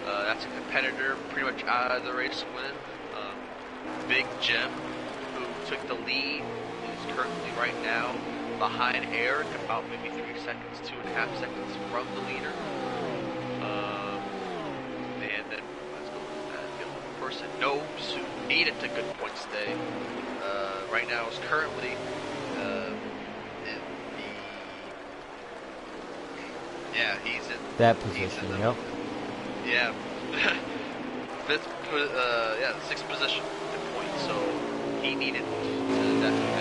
That's a competitor pretty much out of the race win. Big Jim, who took the lead, is currently right now behind Eric, about maybe 3 seconds, 2.5 seconds from the leader. And then let's go with the other person, Nobes, who needed a good point today. Right now is currently in he's in that position. Yep. Yeah, fifth. The 6th position at point. So he needed to definitely.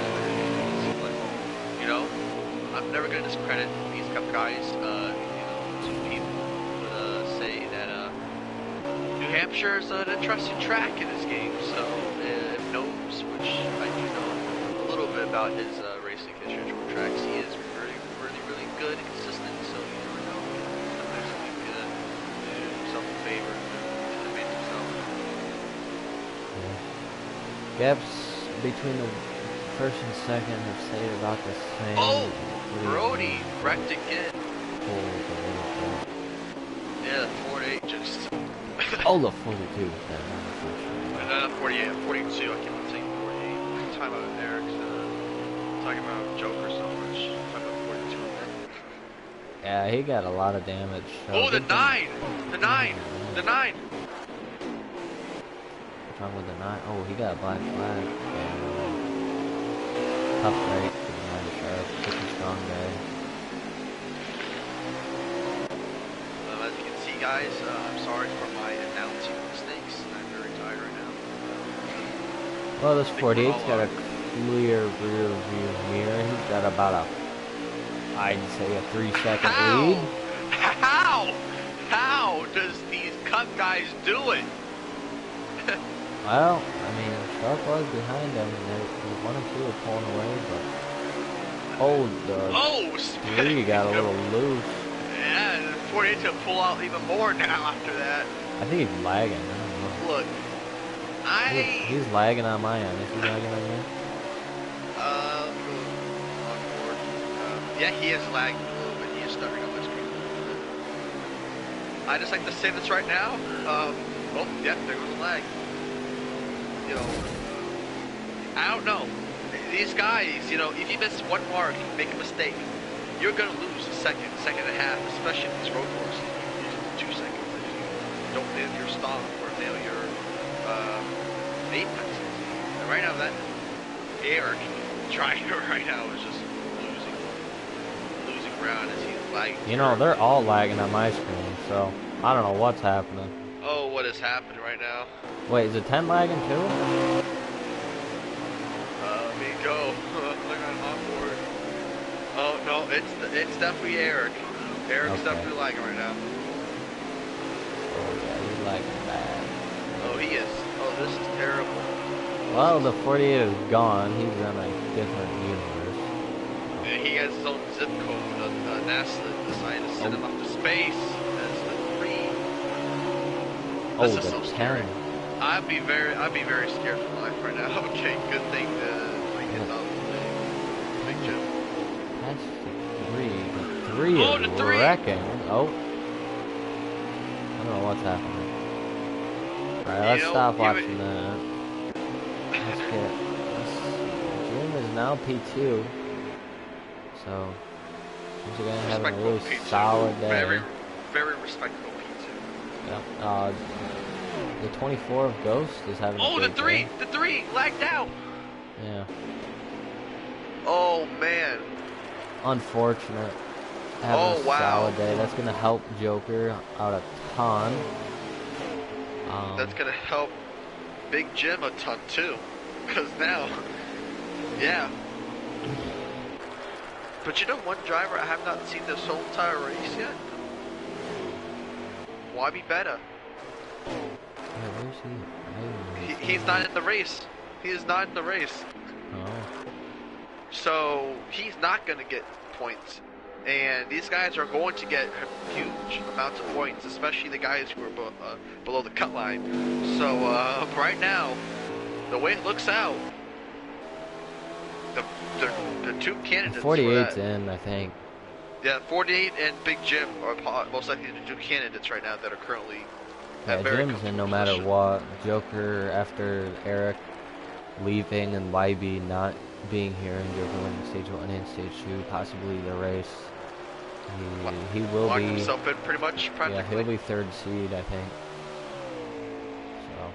I'm never going to discredit these Cup guys. Some people would say that New Hampshire is an interesting track in this game. So Nobes, which I do know a little bit about his racing history on tracks, he is really, really, really good and consistent. So you never know. Sometimes he's going to do himself a favor and advance himself. Gaps between the first and second have stayed about the same. Oh, Brody wrecked again. Yeah, 48 just. Oh, the 42. 48, 42. I keep on saying 48. I'm talking about Eric. Talking about Joker so much. Talking about 42. Yeah, he got a lot of damage. Oh, the 9! The 9! The 9! What's wrong with the 9? Oh, he got a black flag. Tough break for the 9 Sharp. Such a strong guy. As you can see, guys, I'm sorry for my announcing mistakes. I'm very tired right now. Well, this 48's got a clear rear view mirror. He's got about I'd say a 3-second lead. How does these Cup guys do it? Well, I mean, Sharp was behind them, and they 1 and 2 are pulling away, but the 3 got a little loose. Yeah, 48 to pull out even more now after that. I think he's lagging. I don't know. Look, He's lagging on my end. Is he lagging on your end? On board. Yeah, he is lagging a little bit. He is stuttering on my screen. I just like to say this right now. Oh, yeah, there goes the lag. You know, I don't know. These guys, you know, if you miss one mark, make a mistake, you're gonna lose a second and a half, especially in these road courses. Usually 2 seconds. If you don't nail your stop or nail your apex. And right now, that Eric driver right now is just losing ground as he's lagging. You know, they're all lagging on my screen, so I don't know what's happening. Oh, what is happening right now? Wait, is it 10 lagging too? Let me go. Look on board. Oh no, it's definitely Eric. Eric's Okay. definitely lagging right now. Oh yeah, he's lagging bad. Oh, he is. Oh, this is terrible. Well, the 48 is gone. He's in a different universe. And he has his own zip code. NASA decided to send him up to space as the 3. Oh, This is the so 10. scary. I'd be very scared for life right now. Okay, good thing like it's on the big jump. That's the 3. The 3 Oh, is the 3! wrecking. Oh. I don't know what's happening. Alright, let's stop watching that. Let's get Jim is now P2. So once again having a really P2. solid day. Very respectable P2. Yeah. The 24 of Ghost is having a great day. The 3 lagged out. Yeah. Oh man. Unfortunate. Having a solid day. That's gonna help Joker out a ton. That's gonna help Big Jim a ton too, because now, yeah. But you know one driver I have not seen this whole entire race yet? Why be better? Yeah, where's he? He's not in the race. He is not in the race. Oh. So he's not gonna get points. And these guys are going to get huge amounts of points, especially the guys who are below the cut line. So right now, the way it looks out, the 2 candidates. 48's in, I think. Yeah, 48 and Big Jim are most likely the 2 candidates right now that are currently. Yeah, Jim's in no matter what. Joker, after Eric leaving and YB not being here, and Joker winning stage 1 and stage 2, possibly the race. He will locked be himself in pretty much. Yeah, he'll be 3rd seed, I think. So,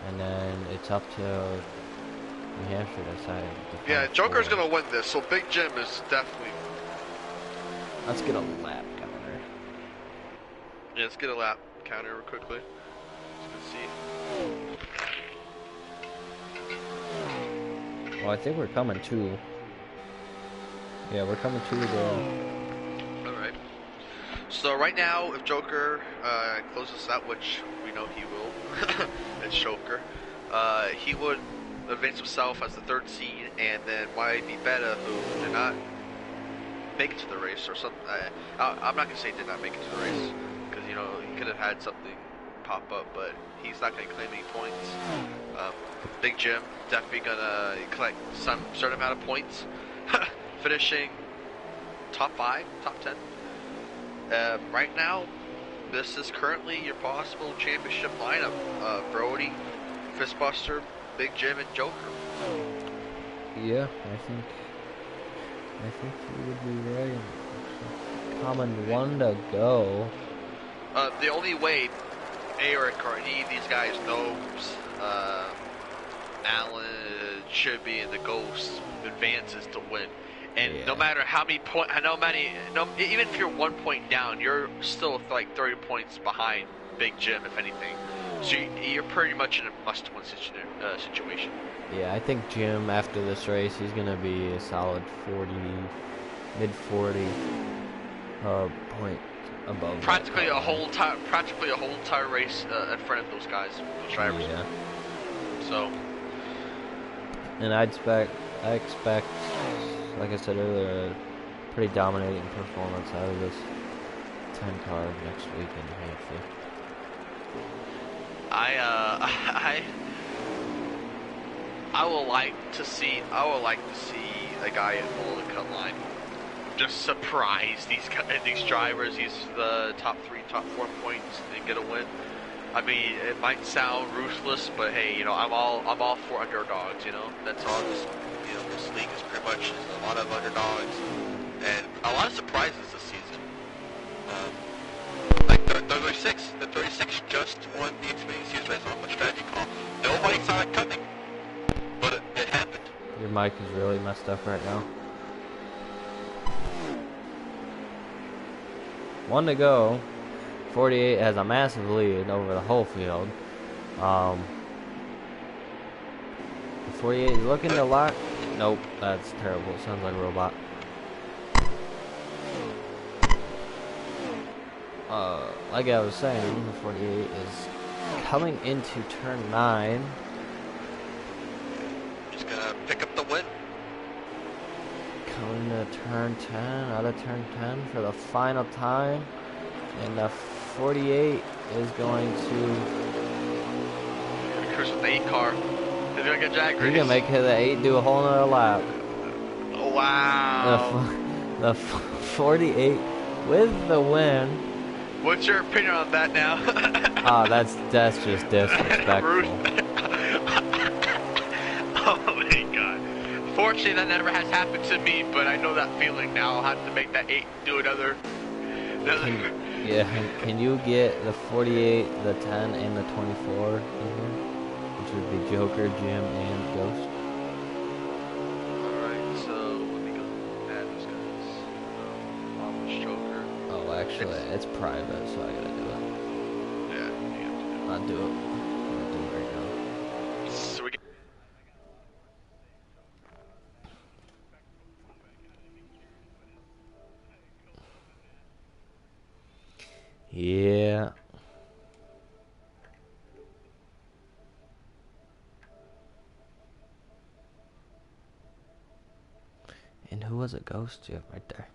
and then it's up to New Hampshire to decide. Yeah, Joker's gonna win this, so Big Jim is definitely. Let's get a lap counter. Yeah, let's get a lap counter real quickly. Let's see. Well, I think we're coming to. Yeah, we're coming to the. Alright. So right now, if Joker closes out, which we know he will, it's Joker, he would advance himself as the 3rd seed, and then YB Beta, who did not make it to the race, or something. I'm not going to say did not make it to the race, because, you know, he could have had something pop up, but he's not going to claim any points. Big Jim definitely going to collect some certain amount of points. Finishing top 5, top 10. Right now, this is currently your possible championship lineup. Brody, Fistbuster, Big Jim, and Joker. Yeah, I think you would be right. Common 1 to go. The only way Eric or any of these guys knows Alan should be in the Ghost advances to win. And no matter how many points, even if you're 1 point down, you're still like 30 points behind Big Jim, if anything. So you're pretty much in a must-win situation. Yeah, I think Jim, after this race, he's going to be a solid 40, mid-40 point above. Practically a whole entire race in front of those guys, those drivers. Yeah. So. And I expect, like I said earlier, a pretty dominating performance out of this 10 cars next week in New Hampshire. I would like to see a guy at below the cut line just surprise these drivers, the top 4 points, and get a win. I mean, it might sound ruthless, but hey, you know, I'm all for underdogs. You know, that's all this. You know, this league is pretty much a lot of underdogs and a lot of surprises this season. Like the 36 just won the Xfinity Series race on a strategy call. Nobody saw it coming, but it happened. Your mic is really messed up right now. 1 to go. 48 has a massive lead over the whole field. The 48 is looking to lock. Nope, that's terrible. It sounds like a robot. Like I was saying, the 48 is coming into turn 9. Just gonna pick up the win. Coming to turn 10, out of turn 10 for the final time. And the 48 is going to cruise with the 8 car. He's gonna get Jack. He can make the 8 do a whole nother lap. Oh, wow. The 48 with the win. What's your opinion on that now? That's just disrespectful. Oh my god. Fortunately, that never has happened to me, but I know that feeling now. I'll have to make that 8 do another. Can you get the 48, the 10, and the 24 in here? Which would be Joker, Jim, and Ghost. Alright, so let me go add those guys. AlwaysJokerr. Oh, actually, it's private, so I gotta do it. Yeah, you have to do it. I'll do it. I'll do it right now. So we can... Yeah. And who was it? Ghost? Yeah, right there.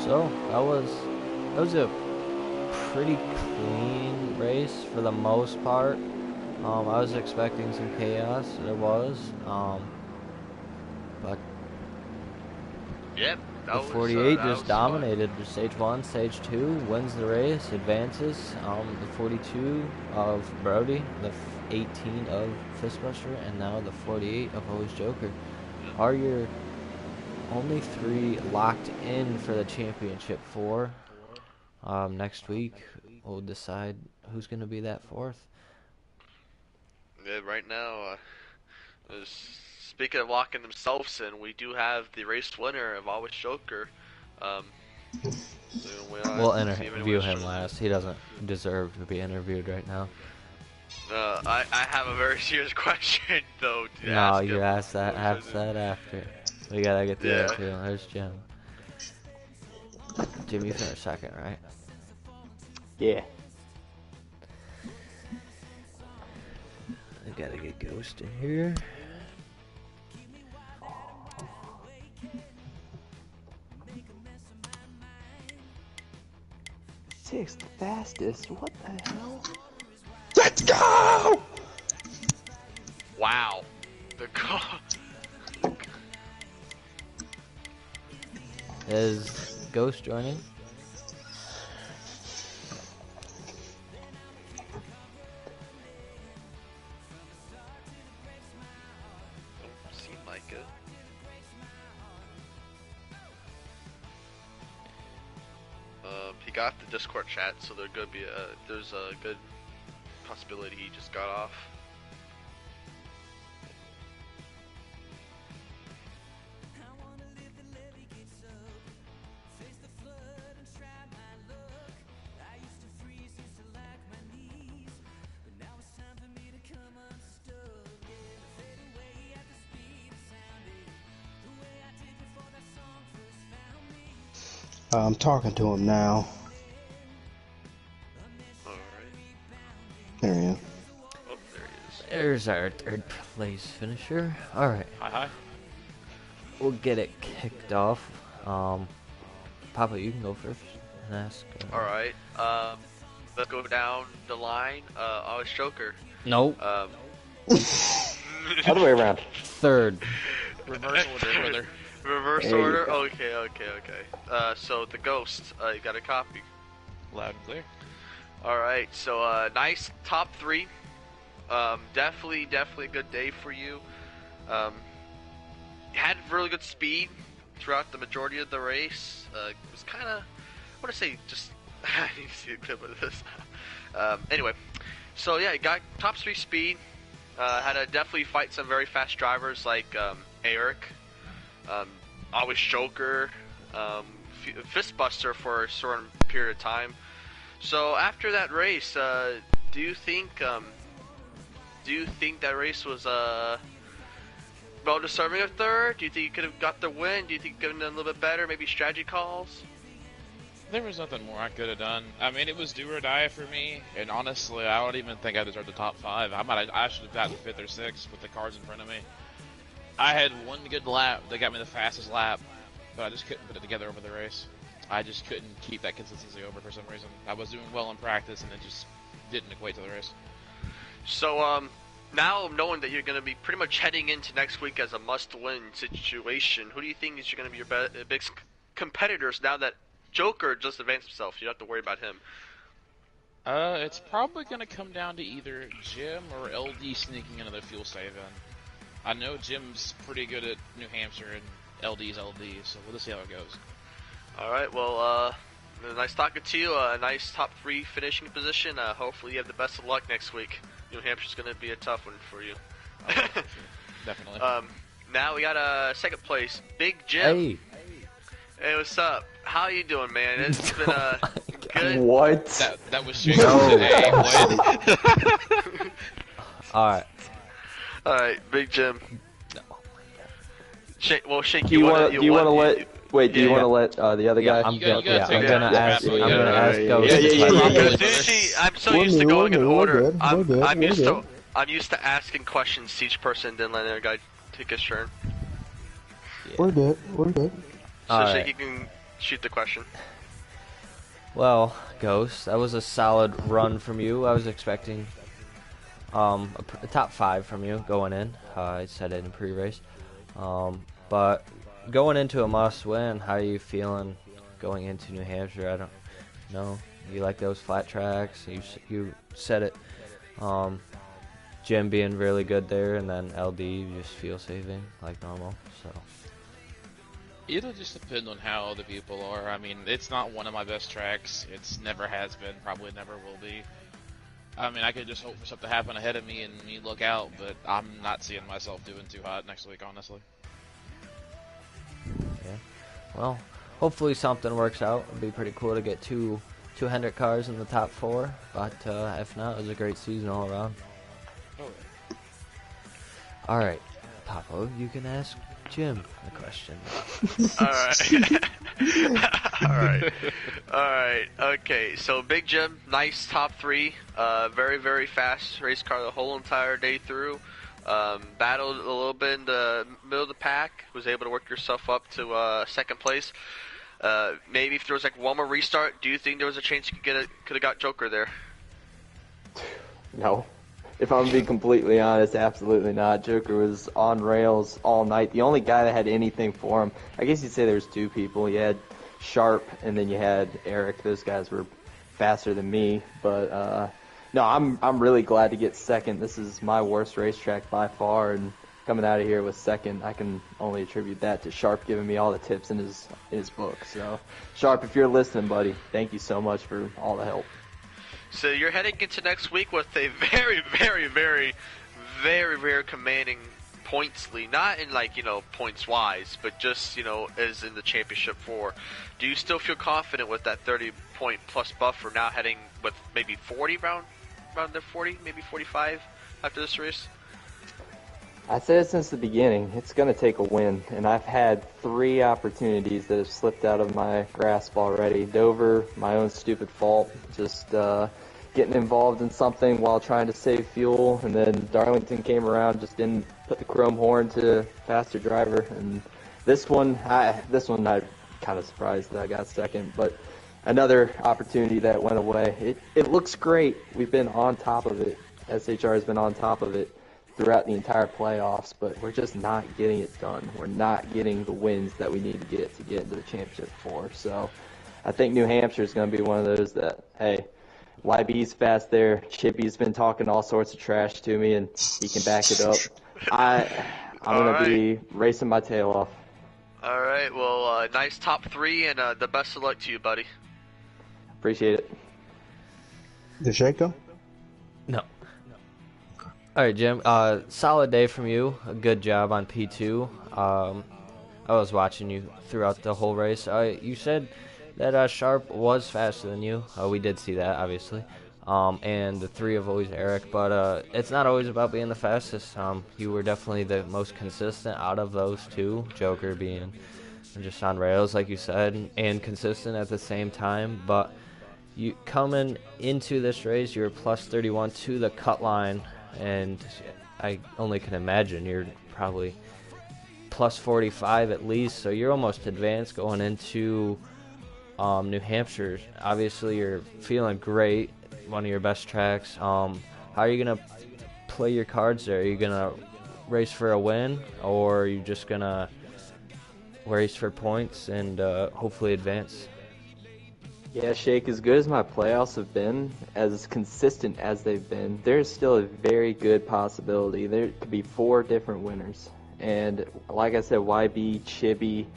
So that was a pretty clean race for the most part. I was expecting some chaos. There was, but Yep, the 48 just dominated. Stage 1, Stage 2 wins the race, advances. The 42 of Brody, the 18 of Fistbuster, and now the 48 of AlwaysJokerr are your only 3 locked in for the championship 4. Next week we'll decide who's going to be that 4th. Yeah, right now, speaking of locking themselves in, we do have the race winner of AlwaysJokerr. We'll interview him last. He doesn't deserve to be interviewed right now. I have a very serious question though. No, you ask that after. We gotta get the other 2. There's Jim. Jim, you finished 2nd, right? Yeah. I gotta get Ghost in here. Sixth fastest? What the hell? Let's go! Wow. The car. Is Ghost joining? Don't seem like it. He got the Discord chat, so there's a good possibility he just got off. I'm talking to him now. Alright. There he is. Oh, there he is. There's our third place finisher. Alright, Hi. we'll get it kicked off. Papa, you can go first and ask. Alright. Let's go down the line. AlwaysJokerr. Nope. Other way around. Third. Reverse order, brother. Reverse There you order? go. Okay. So the Ghost, you got a copy. Loud and clear. Alright, so nice top 3. Definitely a good day for you. Had really good speed throughout the majority of the race. It was kind of, I want to say, just I need to see a clip of this. Anyway, so yeah, got top 3 speed. Had to definitely fight some very fast drivers like Eric, AlwaysJokerr, Fistbuster for a certain period of time. So after that race, do you think that race was well deserving of third? Do you think you could have got the win? Do you think you could have done a little bit better? Maybe strategy calls? There was nothing more I could have done. I mean, it was do or die for me, and honestly, I don't even think I deserved the top 5. I should have gotten 5th or 6th with the cars in front of me. I had one good lap that got me the fastest lap, but I just couldn't put it together over the race. I just couldn't keep that consistency over for some reason. I was doing well in practice, and it just didn't equate to the race. So now knowing that you're going to be pretty much heading into next week as a must-win situation, who do you think is going to be your big competitors now that Joker just advanced himself? You don't have to worry about him. It's probably going to come down to either Jim or LD sneaking into the fuel save in. I know Jim's pretty good at New Hampshire, and LD's LD, so we'll just see how it goes. Alright, well, nice talking to you. A nice top 3 finishing position. Hopefully you have the best of luck next week. New Hampshire's going to be a tough one for you. Oh, for sure. Definitely. Now we got second place, Big Jim. Hey. Hey, what's up? How you doing, man? It's been good. What? That was Shane. No. Hey, what? Alright. Alright, Big Jim. No. Shake, Do you want to let? Wait, do you want to let the other Yeah, guy? I'm You gotta gonna take ask. that. I'm Yeah, gonna yeah, ask yeah, Ghost. yeah, yeah, yeah, Because yeah. usually I'm so We're used to new, going in we're order. good, I'm we're used good. I'm used to asking questions to each person, then letting the other guy take his turn. We're good. So Alright. Shake, you can shoot the question. Well, Ghost, that was a solid run from you. I was expecting a top 5 from you going in. I said it in pre-race. But going into a must-win, how are you feeling going into New Hampshire? I don't know. You like those flat tracks? You said it. Jim being really good there, and then LD you just feel saving like normal. So. It'll just depend on how other people are. I mean, it's not one of my best tracks. It's never has been, probably never will be. I mean, I could just hope for something to happen ahead of me and me look out, but I'm not seeing myself doing too hot next week, honestly. Yeah. Well, hopefully something works out. It'd be pretty cool to get two Hendrick cars in the top 4, but if not, it was a great season all around. Oh, All right, Papa, you can ask Jim a question. Alright. Okay, so Big Jim, nice top 3. Very, very fast race car the whole entire day through. Battled a little bit in the middle of the pack. Was able to work yourself up to second place. Maybe if there was like one more restart, do you think there was a chance you could have got Joker there? No. If I'm being completely honest, absolutely not. Joker was on rails all night. The only guy that had anything for him, I guess you'd say there's 2 people. You had Sharp, and then you had Eric. Those guys were faster than me. But no, I'm really glad to get second. This is my worst racetrack by far, and coming out of here with second, I can only attribute that to Sharp giving me all the tips in his book. So, Sharp, if you're listening, buddy, thank you so much for all the help. So you're heading into next week with a very, very, very, very, very commanding points lead. Not in like, points wise, but just, as in the championship 4. Do you still feel confident with that 30-point plus buffer now heading with maybe 40 around the 40, maybe 45 after this race? I said it since the beginning. It's going to take a win, and I've had 3 opportunities that have slipped out of my grasp already. Dover, my own stupid fault, just getting involved in something while trying to save fuel, and then Darlington came around, just didn't put the chrome horn to faster driver, and this one I'm kind of surprised that I got second, but another opportunity that went away. It looks great. We've been on top of it. SHR has been on top of it throughout the entire playoffs, but we're just not getting it done. We're not getting the wins that we need to get into the championship for. So I think New Hampshire is going to be one of those that, hey, YB's fast there. Chippy's been talking all sorts of trash to me, and he can back it up. I'm going to be racing my tail off. All right, well, nice top 3, and the best of luck to you, buddy. Appreciate it. Did Shake go? No. All right, Jim. Solid day from you. A good job on P2. I was watching you throughout the whole race. You said that Sharp was faster than you. We did see that, obviously. And the 3 of always Eric. But it's not always about being the fastest. You were definitely the most consistent out of those 2. Joker being just on rails, like you said, and consistent at the same time. But you coming into this race, you were plus 31 to the cut line. And I only can imagine you're probably plus 45 at least, so you're almost advanced going into New Hampshire. Obviously, you're feeling great, one of your best tracks. How are you going to play your cards there? Are you going to race for a win, or are you just going to race for points and hopefully advance? Yeah, Shake, as good as my playoffs have been, as consistent as they've been, there's still a very good possibility. There could be 4 different winners. And like I said, YB, Chibi,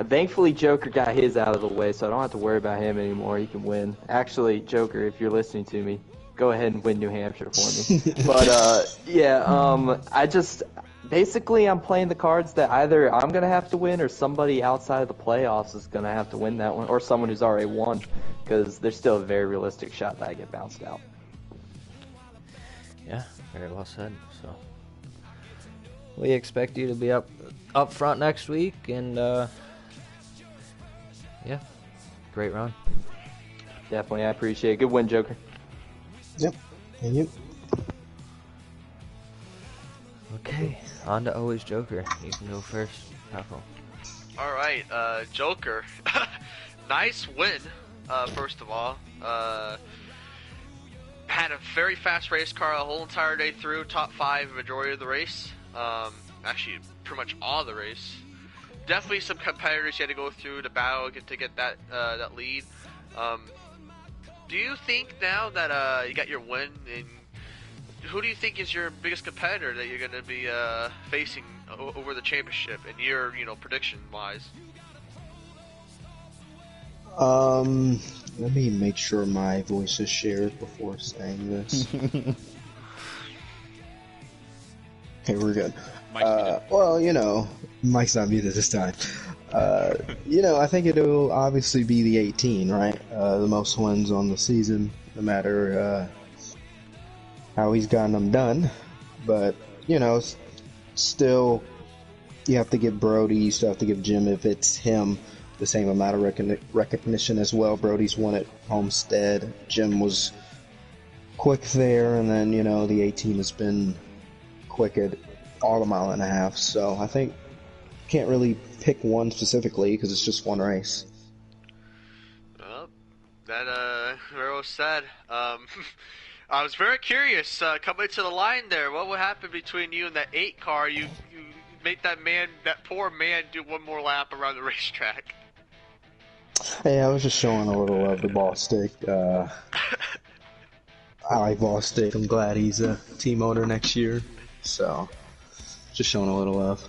thankfully Joker got his out of the way, so I don't have to worry about him anymore. He can win. Actually, Joker, if you're listening to me, go ahead and win New Hampshire for me. But, basically, I'm playing the cards that either I'm going to have to win or somebody outside of the playoffs is going to have to win that one, or someone who's already won, because there's still a very realistic shot that I get bounced out. Yeah, very well said. So we expect you to be up front next week, and yeah, great run. Definitely, I appreciate it. Good win, Joker. Yep, and you. Okay, on to AlwaysJokerr. You can go first, Papa. All right, Joker. Nice win, first of all. Had a very fast race car the whole entire day through, top 5 majority of the race. Actually, pretty much all the race. Definitely some competitors you had to go through to battle to get that lead. Do you think now that you got your win, and who do you think is your biggest competitor that you're going to be facing over the championship, and your prediction wise? Let me make sure my voice is shared before saying this. Okay, we're good. Well, Mike's not muted this time. I think it'll obviously be the 18, right? The most wins on the season, no matter how he's gotten them done. But, still, you have to give Brody, you still have to give Jim, if it's him, the same amount of recognition as well. Brody's won at Homestead. Jim was quick there, and then, the 18 has been quick at all a mile and a half. So I think can't really pick one specifically because it's just one race. Well, that very well said. I was very curious coming to the line there. What would happen between you and that 8 car? You made that poor man, do one more lap around the racetrack. Hey, I was just showing a little love to Ball Stick. I like Ball Stick. I'm glad he's a team owner next year. So, just showing a little love.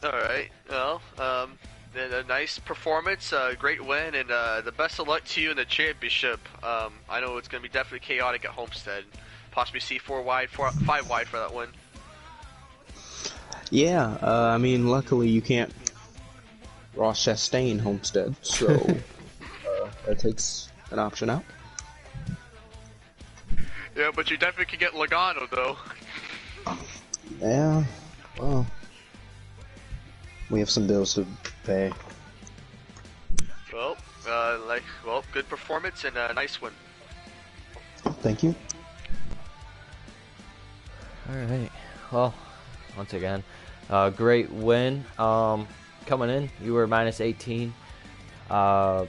All right. Well, then a nice performance, great win, and the best of luck to you in the championship. I know it's going to be definitely chaotic at Homestead. Possibly see 5 wide for that win. Yeah, luckily you can't Ross Chastain Homestead, so that takes an option out. Yeah, but you definitely can get Logano, though. Yeah, Well, we have some bills to pay. Well, good performance and a nice win. Thank you. Alright, well, once again, great win. Coming in, you were minus 18. You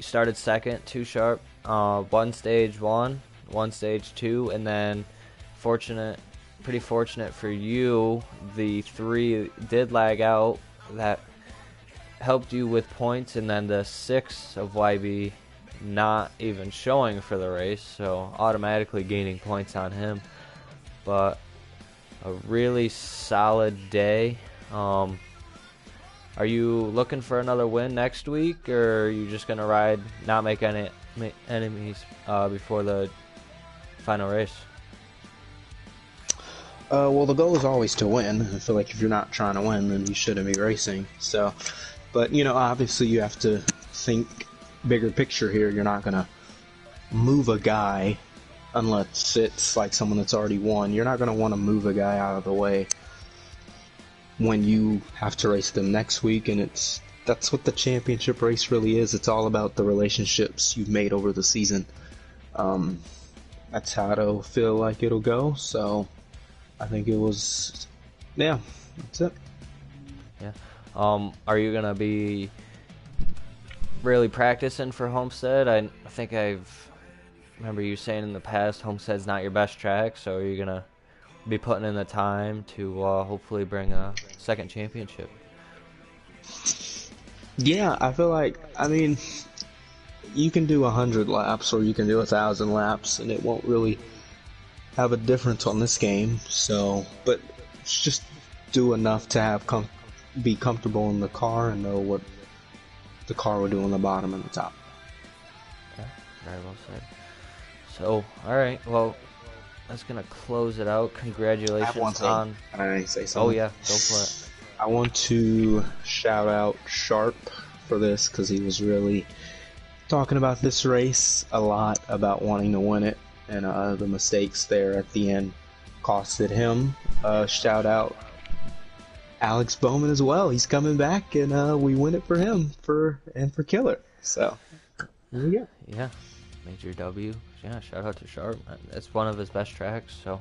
started second, 2 sharp, one stage 1, one stage 2, and then pretty fortunate for you, the 3 did lag out. That helped you with points, and then the 6 of YB not even showing for the race, so automatically gaining points on him. But a really solid day. Are you looking for another win next week, or are you just going to ride, not make any enemies before the final race? Well, the goal is always to win. I feel like if you're not trying to win, then you shouldn't be racing. So, but, obviously you have to think bigger picture here. You're not going to move a guy unless it's like someone that's already won. You're not going to want to move a guy out of the way when you have to race them next week, and that's what the championship race really is. It's all about the relationships you've made over the season. That's how it'll feel like it'll go. So I think it was, yeah, that's it. Yeah. Are you gonna be really practicing for Homestead? I think remember you saying in the past Homestead's not your best track, so are you gonna be putting in the time to hopefully bring a second championship? Yeah, I feel like, you can do 100 laps or you can do 1,000 laps, and it won't really have a difference on this game. So, but it's just do enough to be comfortable in the car and know what the car will do on the bottom and the top. Yeah, very well said. So, all right, well, that's gonna close it out. Congratulations on. Can I say something? Oh yeah, go for it. I want to shout out Sharp for this, because he was really talking about this race a lot, about wanting to win it, and the mistakes there at the end costed him. Shout out Alex Bowman as well. He's coming back, and we win it for him and for Killer. So there we go. Yeah, major W. Yeah, shout out to Sharp. That's one of his best tracks. So,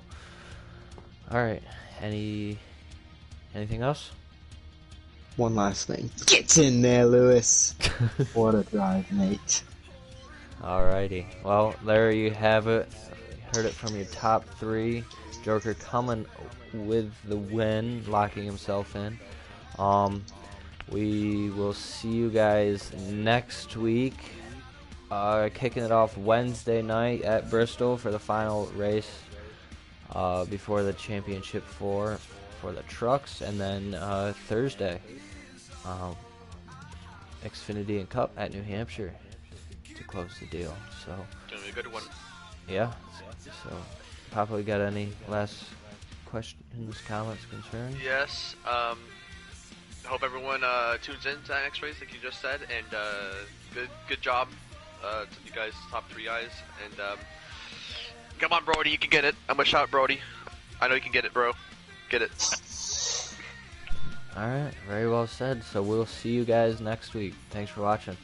all right. Anything else? One last thing. Get in there, Lewis. What a drive, mate. Alrighty. Well, there you have it. You heard it from your top 3. Joker coming with the win, locking himself in. We will see you guys next week. Kicking it off Wednesday night at Bristol for the final race before the championship for the trucks, and then Thursday, Xfinity and Cup at New Hampshire to close the deal. So Gonna be a good one. yeah. So Papa, got any last questions, comments, concerns? Yes. I hope everyone tunes in to the next race, like you just said, and good job. To you guys, top 3 guys, and come on, Brody, you can get it. I'm gonna shout Brody. I know you can get it, bro. Get it. Alright, very well said. So we'll see you guys next week. Thanks for watching.